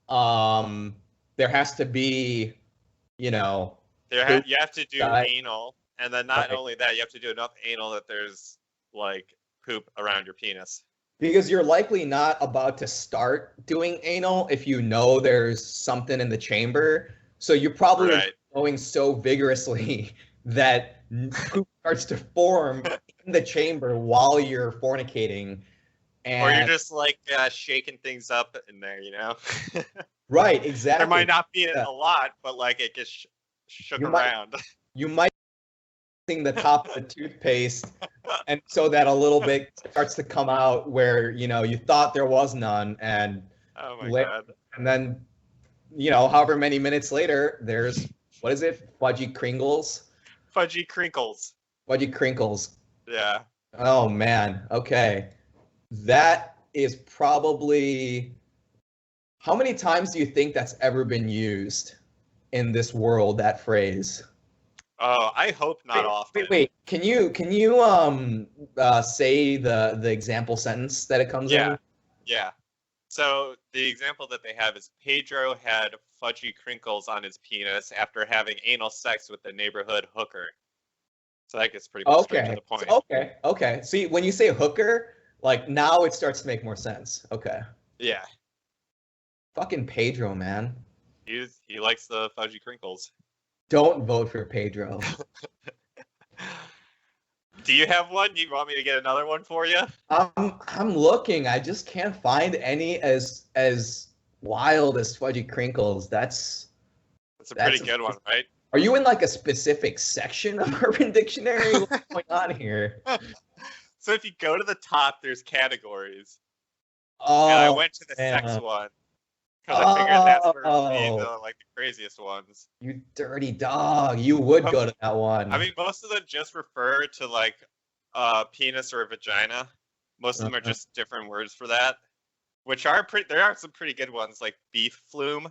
[SPEAKER 1] There has to be, you
[SPEAKER 2] have to do anal, and then not only that, you have to do enough anal that there's like poop around your penis.
[SPEAKER 1] Because you're likely not about to start doing anal if you know there's something in the chamber. So you're probably going so vigorously that poop starts to form in the chamber while you're fornicating.
[SPEAKER 2] Or you're just like shaking things up in there,
[SPEAKER 1] Right, exactly.
[SPEAKER 2] There might not be a lot, but like it gets shook around.
[SPEAKER 1] You might the top of the toothpaste, and so that a little bit starts to come out where you thought there was none, and
[SPEAKER 2] Oh my god.
[SPEAKER 1] and then however many minutes later, there's what is it? Fudgy Kringles.
[SPEAKER 2] Fudgy crinkles.
[SPEAKER 1] Fudgy Crinkles.
[SPEAKER 2] Yeah.
[SPEAKER 1] Oh man. Okay. That is probably. How many times do you think that's ever been used in this world, that phrase?
[SPEAKER 2] Oh, I hope not often.
[SPEAKER 1] Wait. Can you say the example sentence that it comes in?
[SPEAKER 2] Yeah. So the example that they have is Pedro had fudgy crinkles on his penis after having anal sex with the neighborhood hooker. So that gets pretty much straight to the point.
[SPEAKER 1] Okay. See, when you say hooker, like now it starts to make more sense. Okay.
[SPEAKER 2] Yeah.
[SPEAKER 1] Fucking Pedro, man.
[SPEAKER 2] He likes the fudgy crinkles.
[SPEAKER 1] Don't vote for Pedro.
[SPEAKER 2] Do you have one? Do you want me to get another one for you?
[SPEAKER 1] I'm looking. I just can't find any as wild as fudgy crinkles. That's
[SPEAKER 2] a pretty good one, right?
[SPEAKER 1] Are you in like a specific section of Urban Dictionary? What's going on here?
[SPEAKER 2] So if you go to the top, there's categories.
[SPEAKER 1] Oh,
[SPEAKER 2] and I went to the sex one because I figured that's where the craziest ones.
[SPEAKER 1] You dirty dog! You would go to that one.
[SPEAKER 2] I mean, most of them just refer to like penis or vagina. Most of them are just different words for that, which are pretty. There are some pretty good ones like beef flume.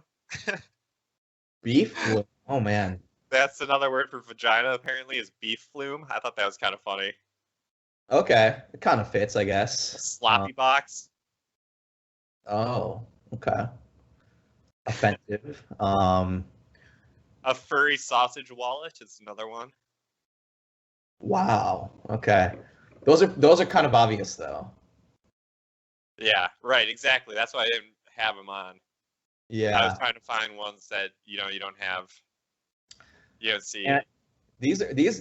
[SPEAKER 1] Beef flume. Oh man.
[SPEAKER 2] That's another word for vagina. Apparently, is beef flume. I thought that was kind of funny.
[SPEAKER 1] Okay, it kind of fits, I guess.
[SPEAKER 2] Sloppy box.
[SPEAKER 1] Oh, okay. Offensive.
[SPEAKER 2] A furry sausage wallet is another one.
[SPEAKER 1] Wow. Okay. Those are kind of obvious though.
[SPEAKER 2] Yeah, right, exactly. That's why I didn't have them on.
[SPEAKER 1] Yeah.
[SPEAKER 2] I was trying to find ones that you don't have. You don't see.
[SPEAKER 1] And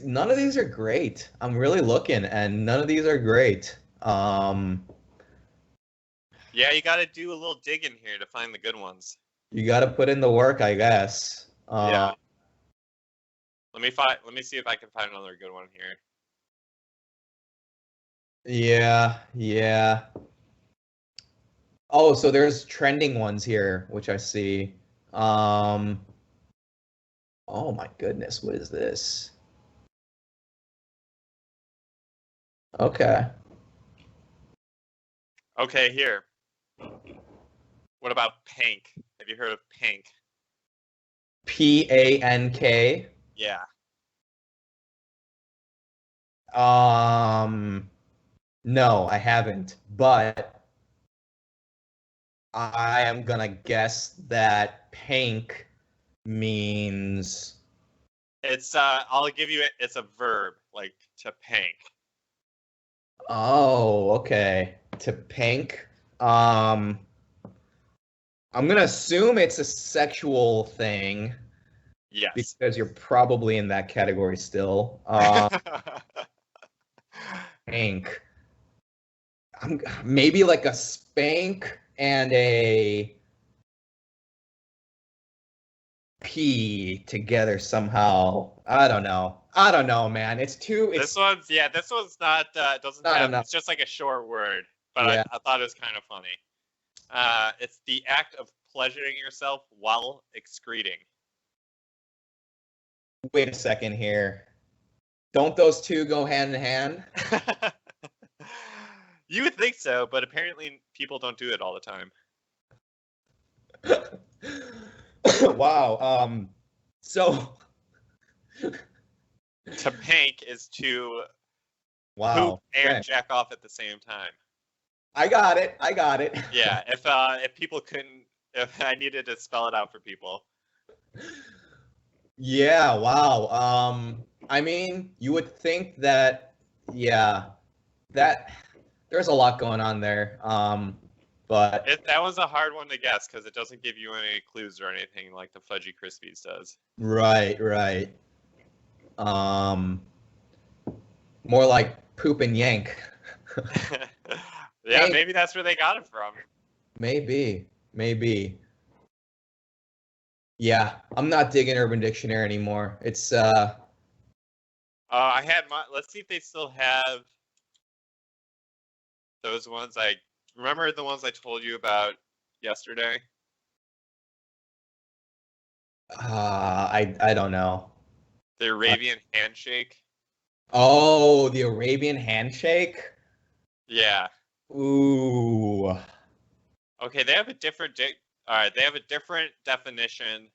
[SPEAKER 1] none of these are great. I'm really looking and none of these are great.
[SPEAKER 2] Yeah, you got to do a little digging here to find the good ones.
[SPEAKER 1] You got to put in the work, I guess.
[SPEAKER 2] Yeah. Let me see if I can find another good one here.
[SPEAKER 1] Yeah. Oh, so there's trending ones here, which I see. Oh my goodness, what is this? Okay.
[SPEAKER 2] Okay, here. What about pank? Have you heard of pank?
[SPEAKER 1] PANK?
[SPEAKER 2] Yeah.
[SPEAKER 1] No, I haven't, but I am gonna guess that pank means
[SPEAKER 2] it's I'll give you it. It's a verb, like to pank.
[SPEAKER 1] Oh, okay. To pank. I'm gonna assume it's a sexual thing.
[SPEAKER 2] Yes.
[SPEAKER 1] Because you're probably in that category still. Pank. Maybe like a spank and a P together somehow. I don't know, man.
[SPEAKER 2] This one's not doesn't
[SPEAKER 1] not
[SPEAKER 2] have
[SPEAKER 1] enough.
[SPEAKER 2] It's just like a short word, but
[SPEAKER 1] Yeah.
[SPEAKER 2] I thought it was kind of funny. It's the act of pleasuring yourself while excreting.
[SPEAKER 1] Wait a second here. Don't those two go hand in hand?
[SPEAKER 2] You would think so, but apparently people don't do it all the time.
[SPEAKER 1] Wow. So
[SPEAKER 2] to pank is to
[SPEAKER 1] poop
[SPEAKER 2] and jack off at the same time.
[SPEAKER 1] I got it.
[SPEAKER 2] Yeah, if people couldn't, if I needed to spell it out for people.
[SPEAKER 1] Yeah, wow. I mean, you would think that, that there's a lot going on there. But
[SPEAKER 2] that was a hard one to guess because it doesn't give you any clues or anything like the Fudgy Crispies does.
[SPEAKER 1] Right. More like poop and yank.
[SPEAKER 2] Yeah, maybe that's where they got it from.
[SPEAKER 1] Maybe. Yeah, I'm not digging Urban Dictionary anymore. It's
[SPEAKER 2] I had my. Let's see if they still have those ones. I remember the ones I told you about yesterday.
[SPEAKER 1] I don't know.
[SPEAKER 2] The Arabian handshake.
[SPEAKER 1] Oh, the Arabian handshake.
[SPEAKER 2] Yeah.
[SPEAKER 1] Ooh.
[SPEAKER 2] Okay, they have a different. All right, they have a different definition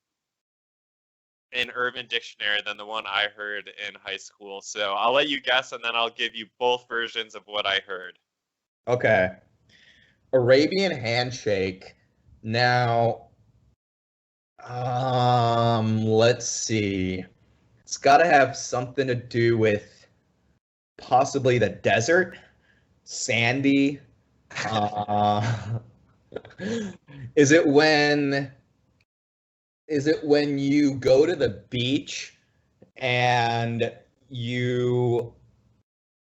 [SPEAKER 2] in Urban Dictionary than the one I heard in high school. So I'll let you guess, and then I'll give you both versions of what I heard.
[SPEAKER 1] Okay. Arabian handshake. Now, let's see. It's got to have something to do with possibly the desert, sandy. Uh, is it when you go to the beach and you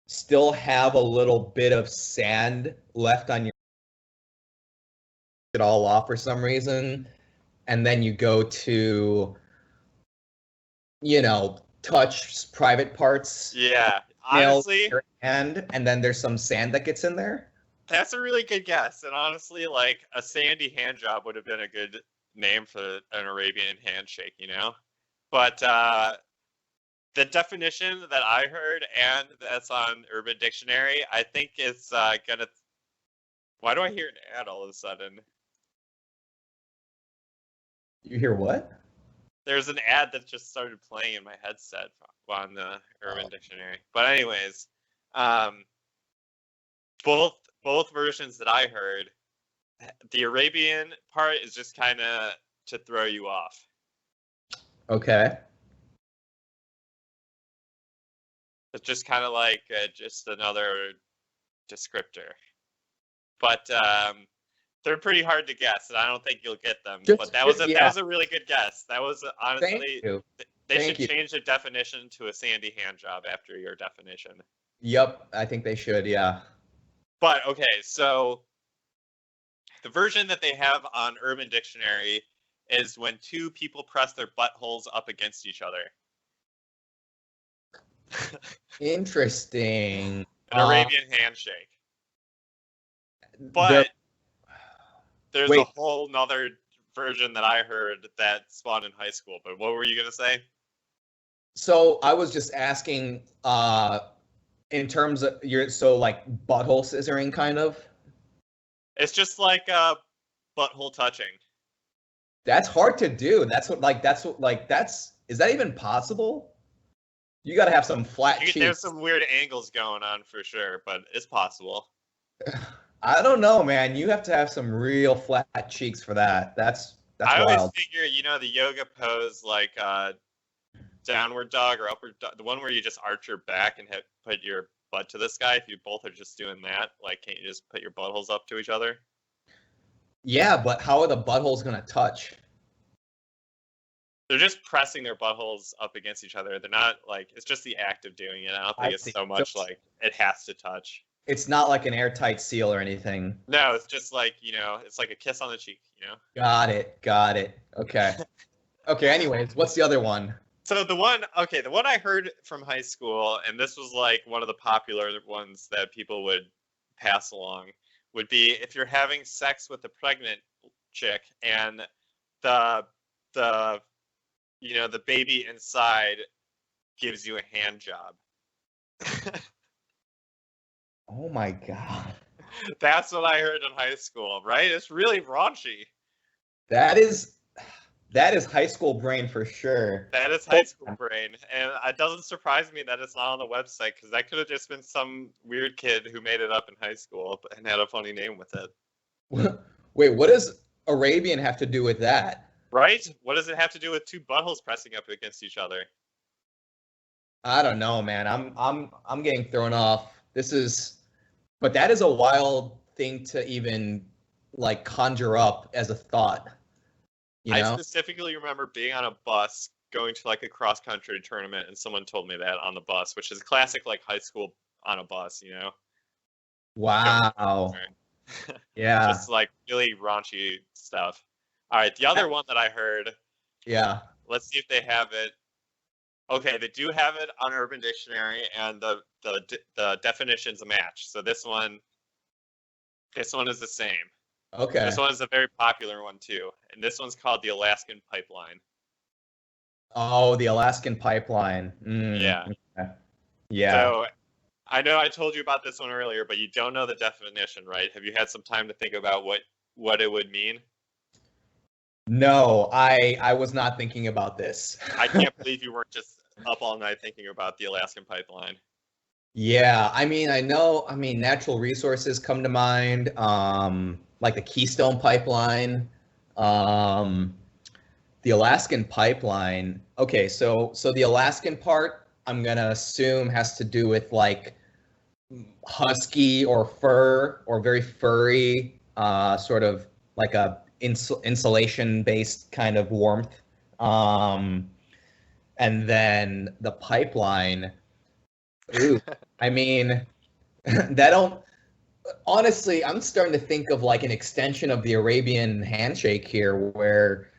[SPEAKER 1] still have a little bit of sand left on your it all off for some reason, and then you go to touch private parts,
[SPEAKER 2] Yeah,
[SPEAKER 1] nails
[SPEAKER 2] honestly,
[SPEAKER 1] your hand, and then there's some sand that gets in there.
[SPEAKER 2] that's a really good guess. And honestly, like a sandy hand job would have been a good name for an Arabian handshake, you know? But the definition that I heard, and that's on Urban Dictionary, I think it's gonna. Why do I hear an ad all of a sudden?
[SPEAKER 1] You hear what?
[SPEAKER 2] There's an ad that just started playing in my headset on the Urban Dictionary. But anyways, um, both versions that I heard, the Arabian part is just kind of to throw you off.
[SPEAKER 1] Okay.
[SPEAKER 2] It's just kind of like just another descriptor. But they're pretty hard to guess, and I don't think you'll get them. But that was a really good guess. That was honestly. They should change the definition to a sandy hand job after your definition.
[SPEAKER 1] Yep, I think they should. Yeah.
[SPEAKER 2] But okay, so the version that they have on Urban Dictionary is when two people press their buttholes up against each other.
[SPEAKER 1] Interesting.
[SPEAKER 2] An Arabian handshake. But there's a whole nother version that I heard that spawned in high school. But what were you going to say?
[SPEAKER 1] So I was just asking in terms of like butthole scissoring kind of?
[SPEAKER 2] It's just like butthole touching.
[SPEAKER 1] That's hard to do. Is that even possible? You got to have some flat cheeks.
[SPEAKER 2] There's some weird angles going on for sure, but it's possible.
[SPEAKER 1] I don't know, man. You have to have some real flat cheeks for that. That's
[SPEAKER 2] I
[SPEAKER 1] wild.
[SPEAKER 2] always figure, the yoga pose, like downward dog or upward dog, the one where you just arch your back and put your butt to the sky. If you both are just doing that, like, can't you just put your buttholes up to each other?
[SPEAKER 1] Yeah, but how are the buttholes gonna touch?
[SPEAKER 2] They're just pressing their buttholes up against each other. They're not like, it's just the act of doing it. I don't think it's so much like it has to touch.
[SPEAKER 1] It's not like an airtight seal or anything.
[SPEAKER 2] No, it's just like, it's like a kiss on the cheek,
[SPEAKER 1] Got it. Okay. Okay, anyways, what's the other one?
[SPEAKER 2] So the one I heard from high school, and this was like one of the popular ones that people would pass along, would be if you're having sex with a pregnant chick and the baby inside gives you a hand job.
[SPEAKER 1] Oh my god.
[SPEAKER 2] That's what I heard in high school, right? It's really raunchy.
[SPEAKER 1] That is high school brain for sure.
[SPEAKER 2] That is high school brain. And it doesn't surprise me that it's not on the website, because that could have just been some weird kid who made it up in high school and had a funny name with it.
[SPEAKER 1] Wait, what does Arabian have to do with that?
[SPEAKER 2] Right? What does it have to do with two buttholes pressing up against each other?
[SPEAKER 1] I don't know, man. I'm getting thrown off. But that is a wild thing to even like conjure up as a thought.
[SPEAKER 2] I specifically remember being on a bus going to like a cross country tournament, and someone told me that on the bus, which is classic like high school on a bus,
[SPEAKER 1] Wow. Yeah.
[SPEAKER 2] Just like really raunchy stuff. All right, the other one that I heard.
[SPEAKER 1] Yeah.
[SPEAKER 2] Let's see if they have it. Okay, they do have it on Urban Dictionary, and the definition's a match. So this one is the same.
[SPEAKER 1] Okay.
[SPEAKER 2] This one is a very popular one too, and this one's called the Alaskan Pipeline.
[SPEAKER 1] Oh, the Alaskan pipeline.
[SPEAKER 2] Yeah.
[SPEAKER 1] Okay. Yeah.
[SPEAKER 2] So I know I told you about this one earlier, but you don't know the definition, right? Have you had some time to think about what it would mean?
[SPEAKER 1] No, I was not thinking about this.
[SPEAKER 2] I can't believe you weren't just up all night thinking about the Alaskan Pipeline.
[SPEAKER 1] Yeah, I mean, natural resources come to mind, like the Keystone Pipeline, the Alaskan Pipeline. Okay, so the Alaskan part, I'm gonna assume has to do with like husky or fur or very furry, sort of like a insulation-based kind of warmth. And then the pipeline. Ooh, I mean, that don't. Honestly, I'm starting to think of like an extension of the Arabian handshake here, where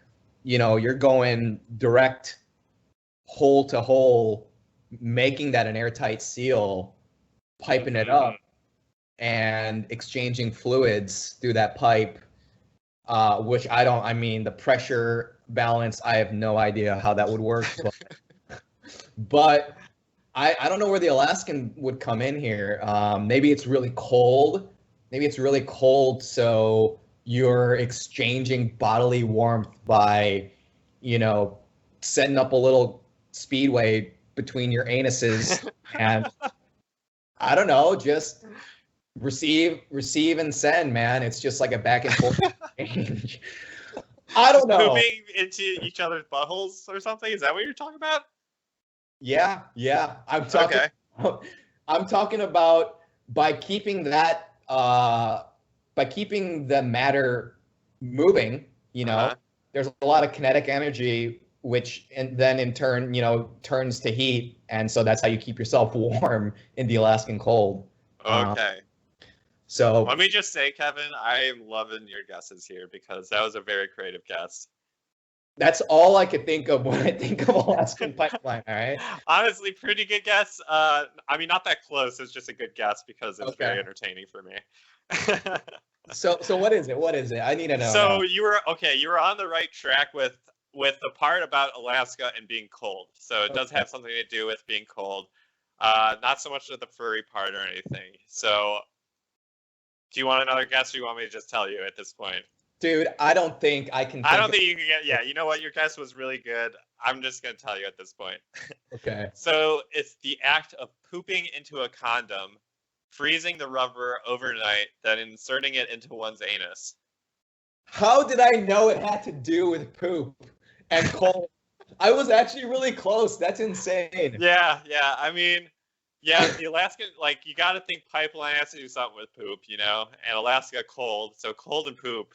[SPEAKER 1] you're going direct hole to hole, making that an airtight seal, piping it up, and exchanging fluids through that pipe, which I mean, the pressure balance, I have no idea how that would work. But I don't know where the Alaskan would come in here. Maybe it's really cold. So you're exchanging bodily warmth by, setting up a little speedway between your anuses and I don't know, just receive and send, man. It's just like a back and forth exchange. I don't know.
[SPEAKER 2] Moving into each other's buttholes or something? Is that what you're talking about?
[SPEAKER 1] Yeah. I'm talking about by keeping that by keeping the matter moving, there's a lot of kinetic energy which then in turn, turns to heat, and so that's how you keep yourself warm in the Alaskan cold.
[SPEAKER 2] Okay.
[SPEAKER 1] So
[SPEAKER 2] let me just say, Kevin, I am loving your guesses here because that was a very creative guess.
[SPEAKER 1] That's all I could think of when I think of Alaskan pipeline. All right.
[SPEAKER 2] Honestly, pretty good guess. I mean, not that close. It's just a good guess because it's very entertaining for me.
[SPEAKER 1] So what is it? What is it? I need to know.
[SPEAKER 2] So you were on the right track with the part about Alaska and being cold. So it does have something to do with being cold. Not so much with the furry part or anything. So do you want another guess, or you want me to just tell you at this point?
[SPEAKER 1] Dude, I don't think I can.
[SPEAKER 2] I don't think you can get. Yeah, you know what? Your guess was really good. I'm just gonna tell you at this point.
[SPEAKER 1] Okay.
[SPEAKER 2] So it's the act of pooping into a condom, freezing the rubber overnight, then inserting it into one's anus.
[SPEAKER 1] How did I know it had to do with poop and cold? I was actually really close. That's insane.
[SPEAKER 2] Yeah. I mean, yeah, the Alaskan, like, you got to think pipeline has to do something with poop, and Alaska cold, so cold and poop.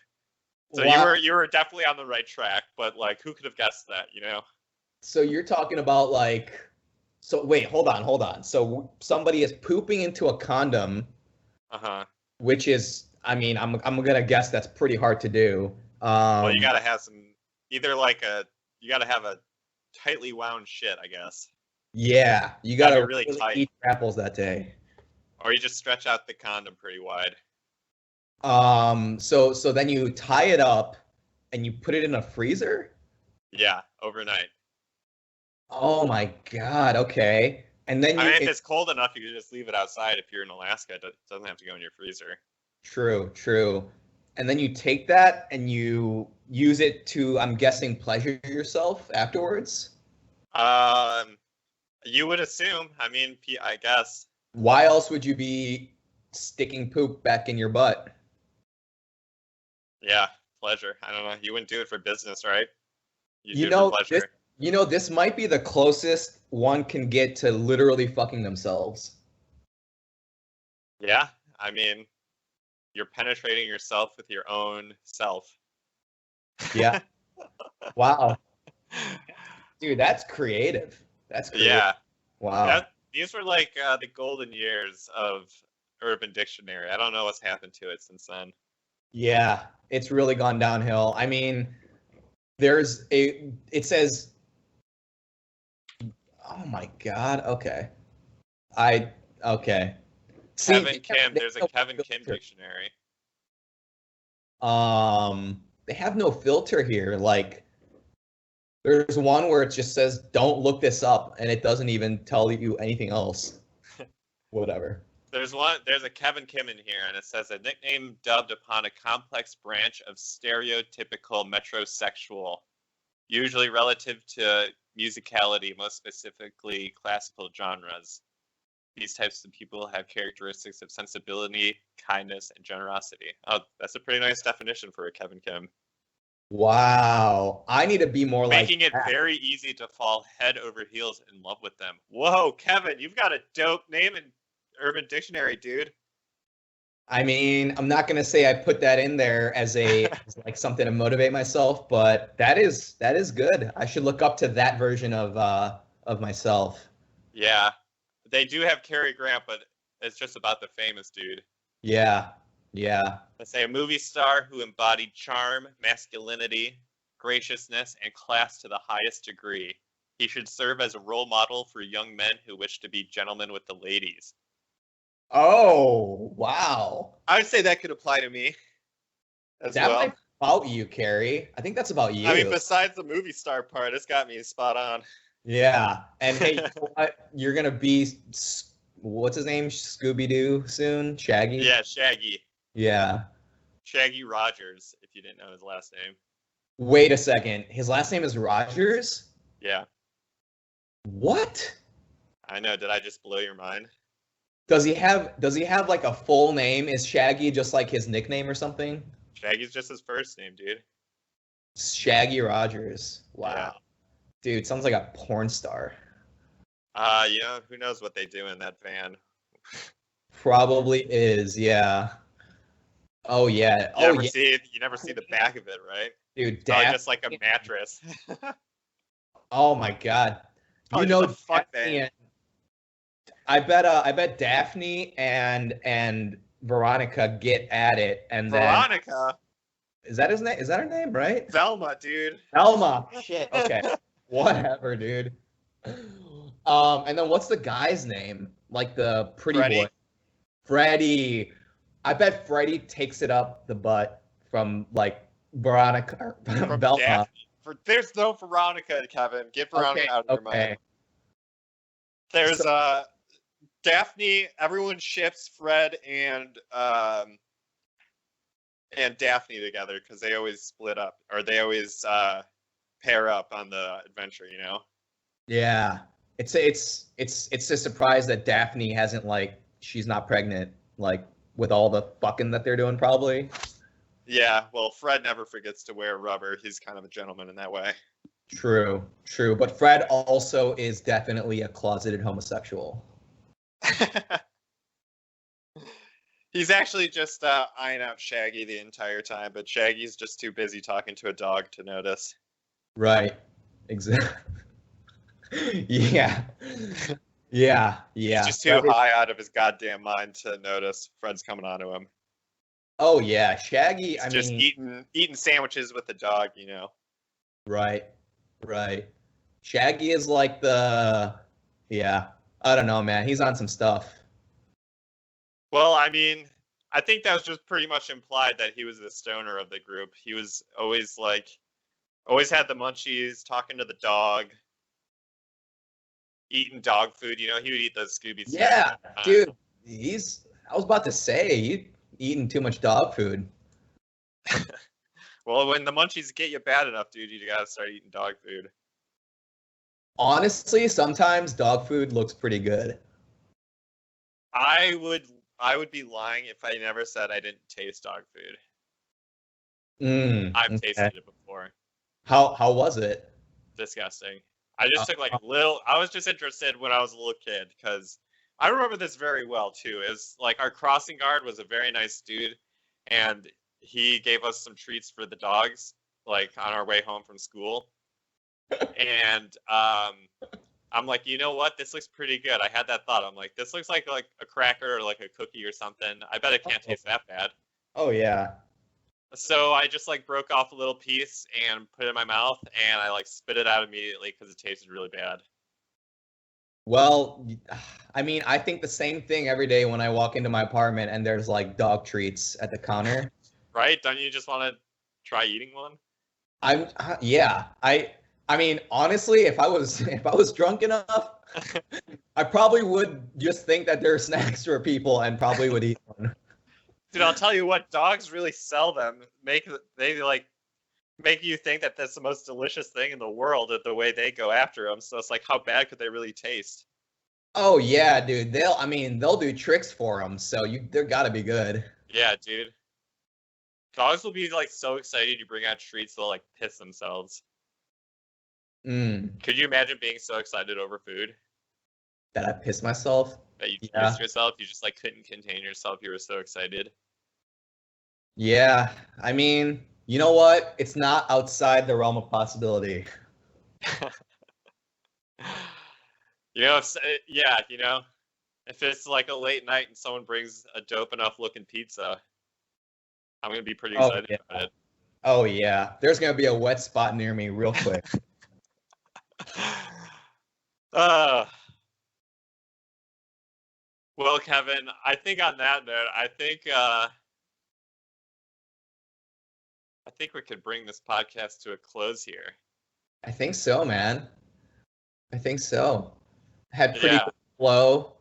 [SPEAKER 2] So
[SPEAKER 1] wow.
[SPEAKER 2] you were definitely on the right track, but like, who could have guessed that,
[SPEAKER 1] So you're talking about like, so wait, hold on. So somebody is pooping into a condom, which is, I mean, I'm gonna guess that's pretty hard to do.
[SPEAKER 2] Well, you gotta have you gotta have a tightly wound shit, I guess.
[SPEAKER 1] Yeah, you gotta
[SPEAKER 2] really tight.
[SPEAKER 1] eat apples that day.
[SPEAKER 2] Or you just stretch out the condom pretty wide.
[SPEAKER 1] So then you tie it up and you put it in a freezer?
[SPEAKER 2] Yeah, overnight.
[SPEAKER 1] Oh my God, okay. And then
[SPEAKER 2] if it's cold enough, you can just leave it outside. If you're in Alaska, it doesn't have to go in your freezer.
[SPEAKER 1] True. And then you take that and you use it to, I'm guessing, pleasure yourself afterwards?
[SPEAKER 2] You would assume. I mean, I guess.
[SPEAKER 1] Why else would you be sticking poop back in your butt?
[SPEAKER 2] Yeah, pleasure. I don't know. You wouldn't do it for business, right?
[SPEAKER 1] You do it for pleasure. This might be the closest one can get to literally fucking themselves.
[SPEAKER 2] Yeah, I mean, you're penetrating yourself with your own self.
[SPEAKER 1] Yeah. Wow. Dude, that's creative.
[SPEAKER 2] Yeah.
[SPEAKER 1] Wow.
[SPEAKER 2] These were like the golden years of Urban Dictionary. I don't know what's happened to it since then.
[SPEAKER 1] Yeah, it's really gone downhill. I mean, it says Oh my God. Okay. I okay. See,
[SPEAKER 2] Kevin Kim. There's a Kevin Kim dictionary.
[SPEAKER 1] They have no filter here. Like, there's one where it just says, "Don't look this up," and it doesn't even tell you anything else. Whatever.
[SPEAKER 2] There's a Kevin Kim in here, and it says a nickname dubbed upon a complex branch of stereotypical metrosexual, usually relative to musicality, most specifically classical genres. These types of people have characteristics of sensibility, kindness, and generosity. Oh, that's a pretty nice definition for a Kevin Kim.
[SPEAKER 1] Wow. I need to be more like
[SPEAKER 2] Making it
[SPEAKER 1] that.
[SPEAKER 2] very easy to fall head over heels in love with them. Whoa, Kevin, you've got a dope name in Urban Dictionary, dude.
[SPEAKER 1] I mean, I'm not gonna say I put that in there as as like something to motivate myself, but that is good. I should look up to that version of myself.
[SPEAKER 2] Yeah, they do have Cary Grant, but it's just about the famous dude.
[SPEAKER 1] Yeah. Yeah.
[SPEAKER 2] Let's say a movie star who embodied charm, masculinity, graciousness, and class to the highest degree. He should serve as a role model for young men who wish to be gentlemen with the ladies.
[SPEAKER 1] Oh, wow.
[SPEAKER 2] I would say that could apply to me as
[SPEAKER 1] That
[SPEAKER 2] well.
[SPEAKER 1] might be about you, Carrie. I think that's about you.
[SPEAKER 2] I mean, besides the movie star part, it's got me spot on.
[SPEAKER 1] Yeah. And hey, you know what? You're gonna be what's his name? Scooby Doo soon? Shaggy?
[SPEAKER 2] Yeah, Shaggy.
[SPEAKER 1] Yeah.
[SPEAKER 2] Shaggy Rogers, if you didn't know his last name.
[SPEAKER 1] Wait a second. His last name is Rogers?
[SPEAKER 2] Yeah.
[SPEAKER 1] What?
[SPEAKER 2] I know. Did I just blow your mind?
[SPEAKER 1] Does he have like a full name? Is Shaggy just like his nickname or something?
[SPEAKER 2] Shaggy's just his first name, dude.
[SPEAKER 1] Shaggy Rogers. Wow.
[SPEAKER 2] Yeah.
[SPEAKER 1] Dude, sounds like a porn star.
[SPEAKER 2] Who knows what they do in that van.
[SPEAKER 1] Probably is, yeah. Oh yeah.
[SPEAKER 2] You never see the back of it, right?
[SPEAKER 1] Dude,
[SPEAKER 2] It's probably just like a mattress.
[SPEAKER 1] Oh my God.
[SPEAKER 2] You know, fuck van.
[SPEAKER 1] I bet Daphne and Veronica get at it, and
[SPEAKER 2] Veronica.
[SPEAKER 1] Is that his name? Is that her name, right?
[SPEAKER 2] Velma, dude.
[SPEAKER 1] Velma. Shit. Okay. Whatever, dude. And then what's the guy's name? Like the pretty
[SPEAKER 2] Freddie.
[SPEAKER 1] boy. Freddie. I bet Freddie takes it up the butt from like Veronica or Velma.
[SPEAKER 2] Daphne. There's no Veronica, Kevin. Get Veronica out of your mind. There's Daphne. Everyone ships Fred and Daphne together because they always split up, or they always pair up on the adventure. You know.
[SPEAKER 1] Yeah, it's a surprise that Daphne hasn't she's not pregnant with all the fucking that they're doing probably.
[SPEAKER 2] Yeah, well, Fred never forgets to wear rubber. He's kind of a gentleman in that way.
[SPEAKER 1] True. But Fred also is definitely a closeted homosexual.
[SPEAKER 2] He's actually just eyeing out Shaggy the entire time, but Shaggy's just too busy talking to a dog to notice.
[SPEAKER 1] Right. Exactly. Yeah. Yeah.
[SPEAKER 2] He's just too high out of his goddamn mind to notice Fred's coming onto him.
[SPEAKER 1] Oh yeah, Shaggy.
[SPEAKER 2] He's just eating sandwiches with the dog, you know.
[SPEAKER 1] Right. Shaggy is like I don't know, man. He's on some stuff.
[SPEAKER 2] Well, I mean, I think that was just pretty much implied that he was the stoner of the group. He was always had the munchies, talking to the dog, eating dog food. You know, he would eat those Scooby snacks.
[SPEAKER 1] Yeah, dude. I was about to say, you eating too much dog food.
[SPEAKER 2] Well, when the munchies get you bad enough, dude, you gotta start eating dog food.
[SPEAKER 1] Honestly, sometimes dog food looks pretty good.
[SPEAKER 2] I would be lying if I never said I didn't taste dog food. I've tasted it before.
[SPEAKER 1] How was it?
[SPEAKER 2] Disgusting. I just took I was just interested when I was a little kid because I remember this very well too. It was like our crossing guard was a very nice dude, and he gave us some treats for the dogs, like on our way home from school. And I'm like, you know what? This looks pretty good. I had that thought. I'm like, this looks like a cracker or like a cookie or something. I bet it can't taste that bad.
[SPEAKER 1] Oh yeah.
[SPEAKER 2] So I just broke off a little piece and put it in my mouth, and I spit it out immediately because it tasted really bad.
[SPEAKER 1] Well, I mean, I think the same thing every day when I walk into my apartment and there's like dog treats at the counter.
[SPEAKER 2] Right? Don't you just want to try eating one?
[SPEAKER 1] Yeah. I mean, honestly, if I was if I was drunk enough, I probably would just think that there are snacks for people and probably would eat one.
[SPEAKER 2] Dude, I'll tell you what, dogs really sell them. They like make you think that that's the most delicious thing in the world at the way they go after them. So it's like, how bad could they really taste?
[SPEAKER 1] Oh yeah, dude. They'll do tricks for them, so they're gotta be good.
[SPEAKER 2] Yeah, dude. Dogs will be like so excited you bring out treats they'll like piss themselves.
[SPEAKER 1] Mm,
[SPEAKER 2] Could you imagine being so excited over food
[SPEAKER 1] that I piss myself.
[SPEAKER 2] that you
[SPEAKER 1] Yeah.
[SPEAKER 2] pissed yourself? You just like couldn't contain yourself. You were so excited.
[SPEAKER 1] Yeah. I mean, you know what? It's not outside the realm of possibility.
[SPEAKER 2] Yeah, if it's like a late night and someone brings a dope enough looking pizza, I'm gonna be pretty
[SPEAKER 1] Oh
[SPEAKER 2] excited
[SPEAKER 1] yeah.
[SPEAKER 2] about it.
[SPEAKER 1] Oh yeah. There's gonna be a wet spot near me real quick.
[SPEAKER 2] Uh, well, Kevin, I think on that note, I think we could bring this podcast to a close here.
[SPEAKER 1] I think so, man. I think so. Had pretty
[SPEAKER 2] Yeah.
[SPEAKER 1] good flow.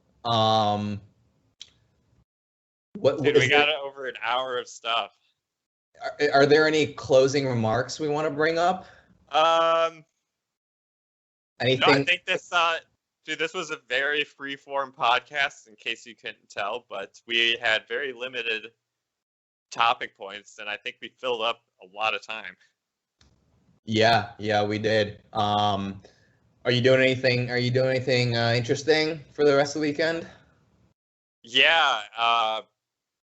[SPEAKER 1] What
[SPEAKER 2] Dude,
[SPEAKER 1] is
[SPEAKER 2] we got over an hour of stuff.
[SPEAKER 1] are there any closing remarks we want to bring up?
[SPEAKER 2] No, I
[SPEAKER 1] Anything?
[SPEAKER 2] think this was a very free-form podcast, in case you couldn't tell, but we had very limited topic points, and I think we filled up a lot of time.
[SPEAKER 1] Yeah, we did. Are you doing anything? Interesting for the rest of the weekend?
[SPEAKER 2] Yeah,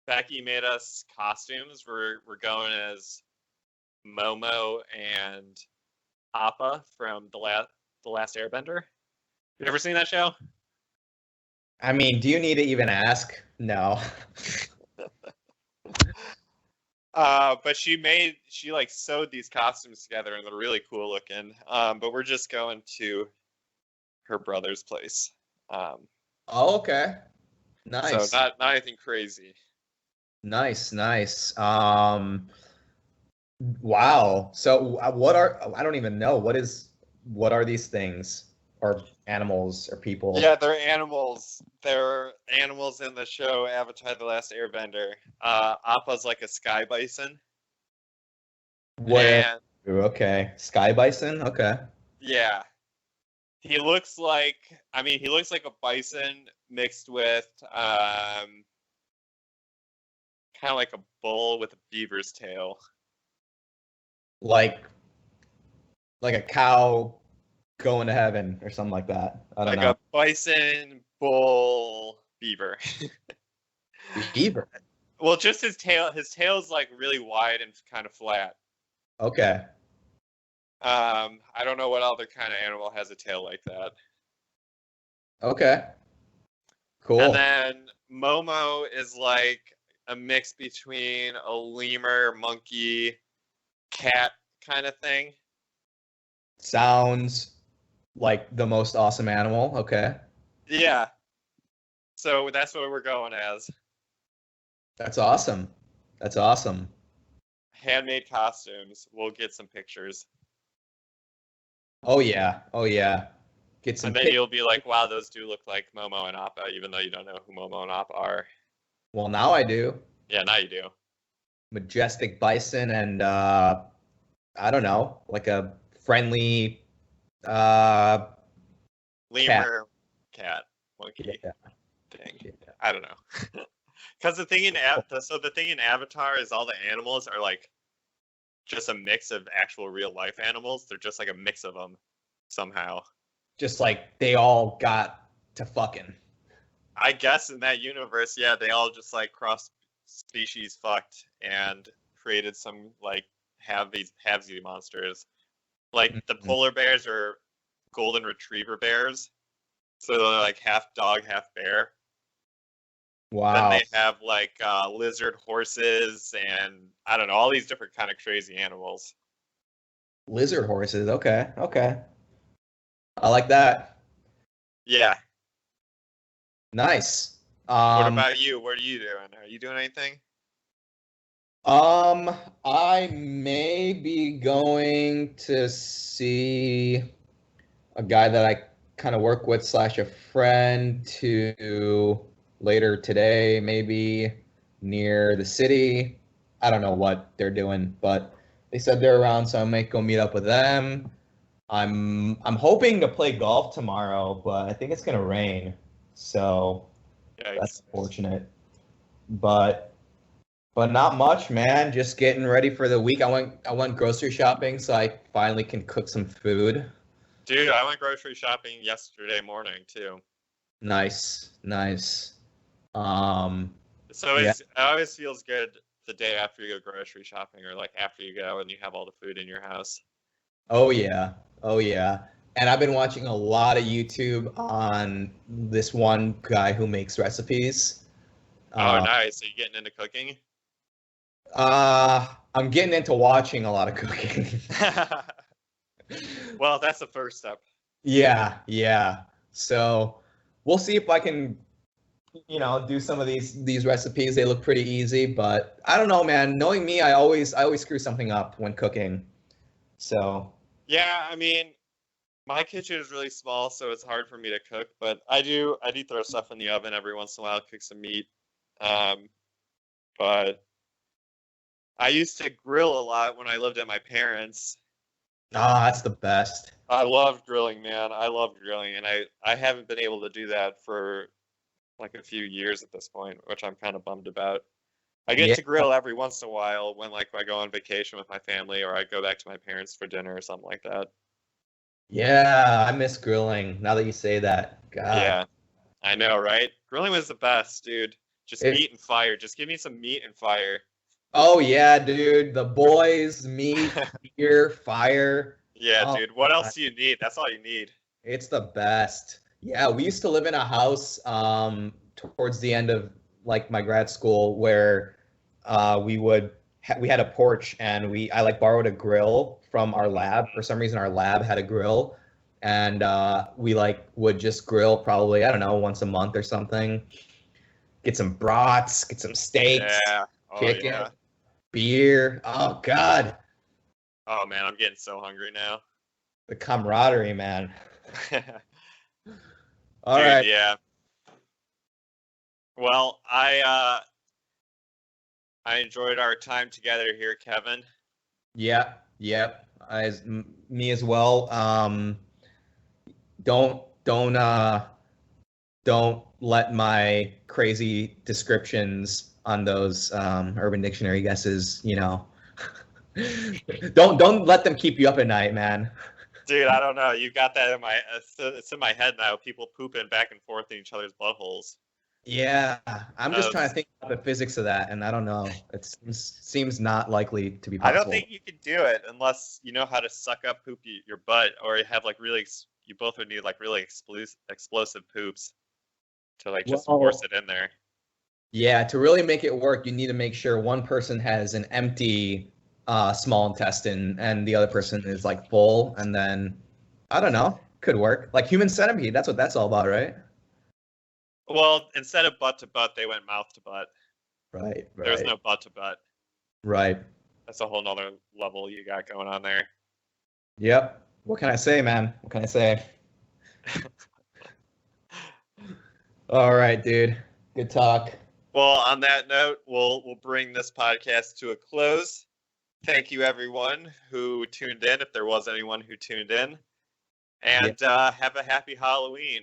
[SPEAKER 2] Becky made us costumes. We're going as Momo and Appa from the last Airbender. You ever seen that show?
[SPEAKER 1] I mean, do you need to even ask? No.
[SPEAKER 2] But she like sewed these costumes together and they're really cool looking. But we're just going to her brother's place.
[SPEAKER 1] Oh, okay. Nice.
[SPEAKER 2] So not anything crazy.
[SPEAKER 1] Nice. Wow. So I don't even know what are these things or animals or people?
[SPEAKER 2] Yeah, they're animals. They're animals in the show Avatar: The Last Airbender. Appa's like a sky bison.
[SPEAKER 1] What?
[SPEAKER 2] And
[SPEAKER 1] Okay. Sky bison? Okay.
[SPEAKER 2] yeah, he looks like a bison mixed with kind of like a bull with a beaver's tail.
[SPEAKER 1] Like a cow going to heaven or something like that. I don't
[SPEAKER 2] Like
[SPEAKER 1] know.
[SPEAKER 2] a bison, bull, beaver.
[SPEAKER 1] Beaver.
[SPEAKER 2] Well, just his tail. His tail's like really wide and kind of flat.
[SPEAKER 1] Okay.
[SPEAKER 2] I don't know what other kind of animal has a tail like that.
[SPEAKER 1] Okay. Cool.
[SPEAKER 2] And then Momo is like a mix between a lemur, monkey, cat kind of thing.
[SPEAKER 1] Sounds like the most awesome animal. Okay.
[SPEAKER 2] Yeah. So that's what we're going as.
[SPEAKER 1] That's awesome.
[SPEAKER 2] Handmade costumes. We'll get some pictures.
[SPEAKER 1] Oh yeah. Get some
[SPEAKER 2] And then you'll be like, wow, those do look like Momo and Appa, even though you don't know who Momo and Appa are.
[SPEAKER 1] Well, now I do.
[SPEAKER 2] Yeah, now you do.
[SPEAKER 1] Majestic bison and I don't know, like a friendly
[SPEAKER 2] Lemur, cat, monkey
[SPEAKER 1] yeah.
[SPEAKER 2] thing.
[SPEAKER 1] Yeah.
[SPEAKER 2] I don't know. Because the thing in Avatar is all the animals are like just a mix of actual real life animals. They're just like a mix of them somehow.
[SPEAKER 1] Just like they all got to fucking.
[SPEAKER 2] I guess in that universe, yeah, they all just like cross species fucked and created some like halvesy monsters. Like the polar bears are golden retriever bears, so they're like half dog, half bear.
[SPEAKER 1] Wow.
[SPEAKER 2] Then they have like lizard horses and I don't know, all these different kind of crazy animals.
[SPEAKER 1] Lizard horses. Okay. I like that.
[SPEAKER 2] Yeah.
[SPEAKER 1] Nice.
[SPEAKER 2] What about you? What are you doing? Are you doing anything?
[SPEAKER 1] I may be going to see a guy that I kind of work with / a friend to later today, maybe near the city. I don't know what they're doing, but they said they're around, so I might go meet up with them. I'm hoping to play golf tomorrow, but I think it's gonna rain, so that's
[SPEAKER 2] Yikes.
[SPEAKER 1] unfortunate. But not much, man. Just getting ready for the week. I went grocery shopping, so I finally can cook some food.
[SPEAKER 2] Dude, I went grocery shopping yesterday morning too.
[SPEAKER 1] Nice.
[SPEAKER 2] So
[SPEAKER 1] Yeah.
[SPEAKER 2] it always feels good the day after you go grocery shopping, or like after you go and you have all the food in your house.
[SPEAKER 1] Oh yeah. And I've been watching a lot of YouTube on this one guy who makes recipes.
[SPEAKER 2] Oh, nice. Are you getting into cooking?
[SPEAKER 1] I'm getting into watching a lot of cooking.
[SPEAKER 2] Well, that's the first step.
[SPEAKER 1] Yeah. So we'll see if I can, do some of these recipes. They look pretty easy, but I don't know, man. Knowing me, I always screw something up when cooking. So
[SPEAKER 2] Yeah, I mean, my kitchen is really small, so it's hard for me to cook, but I do throw stuff in the oven every once in a while, cook some meat. But I used to grill a lot when I lived at my parents'.
[SPEAKER 1] that's the best.
[SPEAKER 2] I love grilling, man. I love grilling, and I haven't been able to do that for like a few years at this point, which I'm kind of bummed about. I get
[SPEAKER 1] Yeah.
[SPEAKER 2] to grill every once in a while when like I go on vacation with my family or I go back to my parents for dinner or something like that.
[SPEAKER 1] Yeah, I miss grilling. Now that you say that, God.
[SPEAKER 2] Yeah, I know, right? Grilling was the best, dude. Just
[SPEAKER 1] It-
[SPEAKER 2] meat and fire. Just give me some meat and fire.
[SPEAKER 1] Oh yeah, dude. The boys, meat, beer, fire.
[SPEAKER 2] Yeah,
[SPEAKER 1] Oh,
[SPEAKER 2] dude. What
[SPEAKER 1] God.
[SPEAKER 2] else do you need? That's all you need.
[SPEAKER 1] It's the best. Yeah, we used to live in a house towards the end of like my grad school where we had a porch and I like borrowed a grill from our lab. For some reason our lab had a grill and we like would just grill probably, I don't know, once a month or something. Get some brats, get some steaks,
[SPEAKER 2] Yeah. Oh,
[SPEAKER 1] chicken,
[SPEAKER 2] yeah.
[SPEAKER 1] beer. Oh God,
[SPEAKER 2] Oh, man, I'm getting so hungry now.
[SPEAKER 1] the camaraderie, man.
[SPEAKER 2] Dude,
[SPEAKER 1] All right.
[SPEAKER 2] yeah. Well, I enjoyed our time together here, Kevin.
[SPEAKER 1] Yeah. Me as well. Don't let my crazy descriptions on those Urban Dictionary guesses, don't let them keep you up at night, man.
[SPEAKER 2] Dude, I don't know. You got that in my it's in my head now. People pooping back and forth in each other's buttholes.
[SPEAKER 1] Yeah, I'm just trying to think about the physics of that, and I don't know. It seems not likely to be
[SPEAKER 2] I
[SPEAKER 1] possible.
[SPEAKER 2] don't think you can do it unless you know how to suck up poop your butt, or you have like you both would need like really explosive poops to like just force it in there.
[SPEAKER 1] Yeah, to really make it work, you need to make sure one person has an empty small intestine and the other person is like full, and then I don't know, could work. Like human centipede, that's what that's all about, right?
[SPEAKER 2] Well, instead of butt to butt, they went mouth to butt.
[SPEAKER 1] Right.
[SPEAKER 2] There's no butt to butt.
[SPEAKER 1] Right.
[SPEAKER 2] That's a whole nother level you got going on there.
[SPEAKER 1] Yep. What can I say, man? What can I say? All right, dude. Good talk.
[SPEAKER 2] Well, on that note, we'll bring this podcast to a close. Thank you, everyone who tuned in, if there was anyone who tuned in. And have a happy Halloween.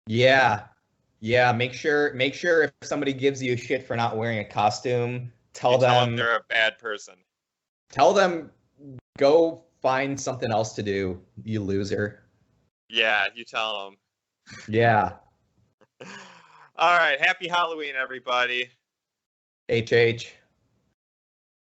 [SPEAKER 1] Yeah. Make sure if somebody gives you shit for not wearing a costume, tell them
[SPEAKER 2] they're a bad person.
[SPEAKER 1] Tell them go find something else to do, you loser.
[SPEAKER 2] Yeah, you tell them.
[SPEAKER 1] Yeah.
[SPEAKER 2] All right, happy Halloween, everybody.
[SPEAKER 1] HH.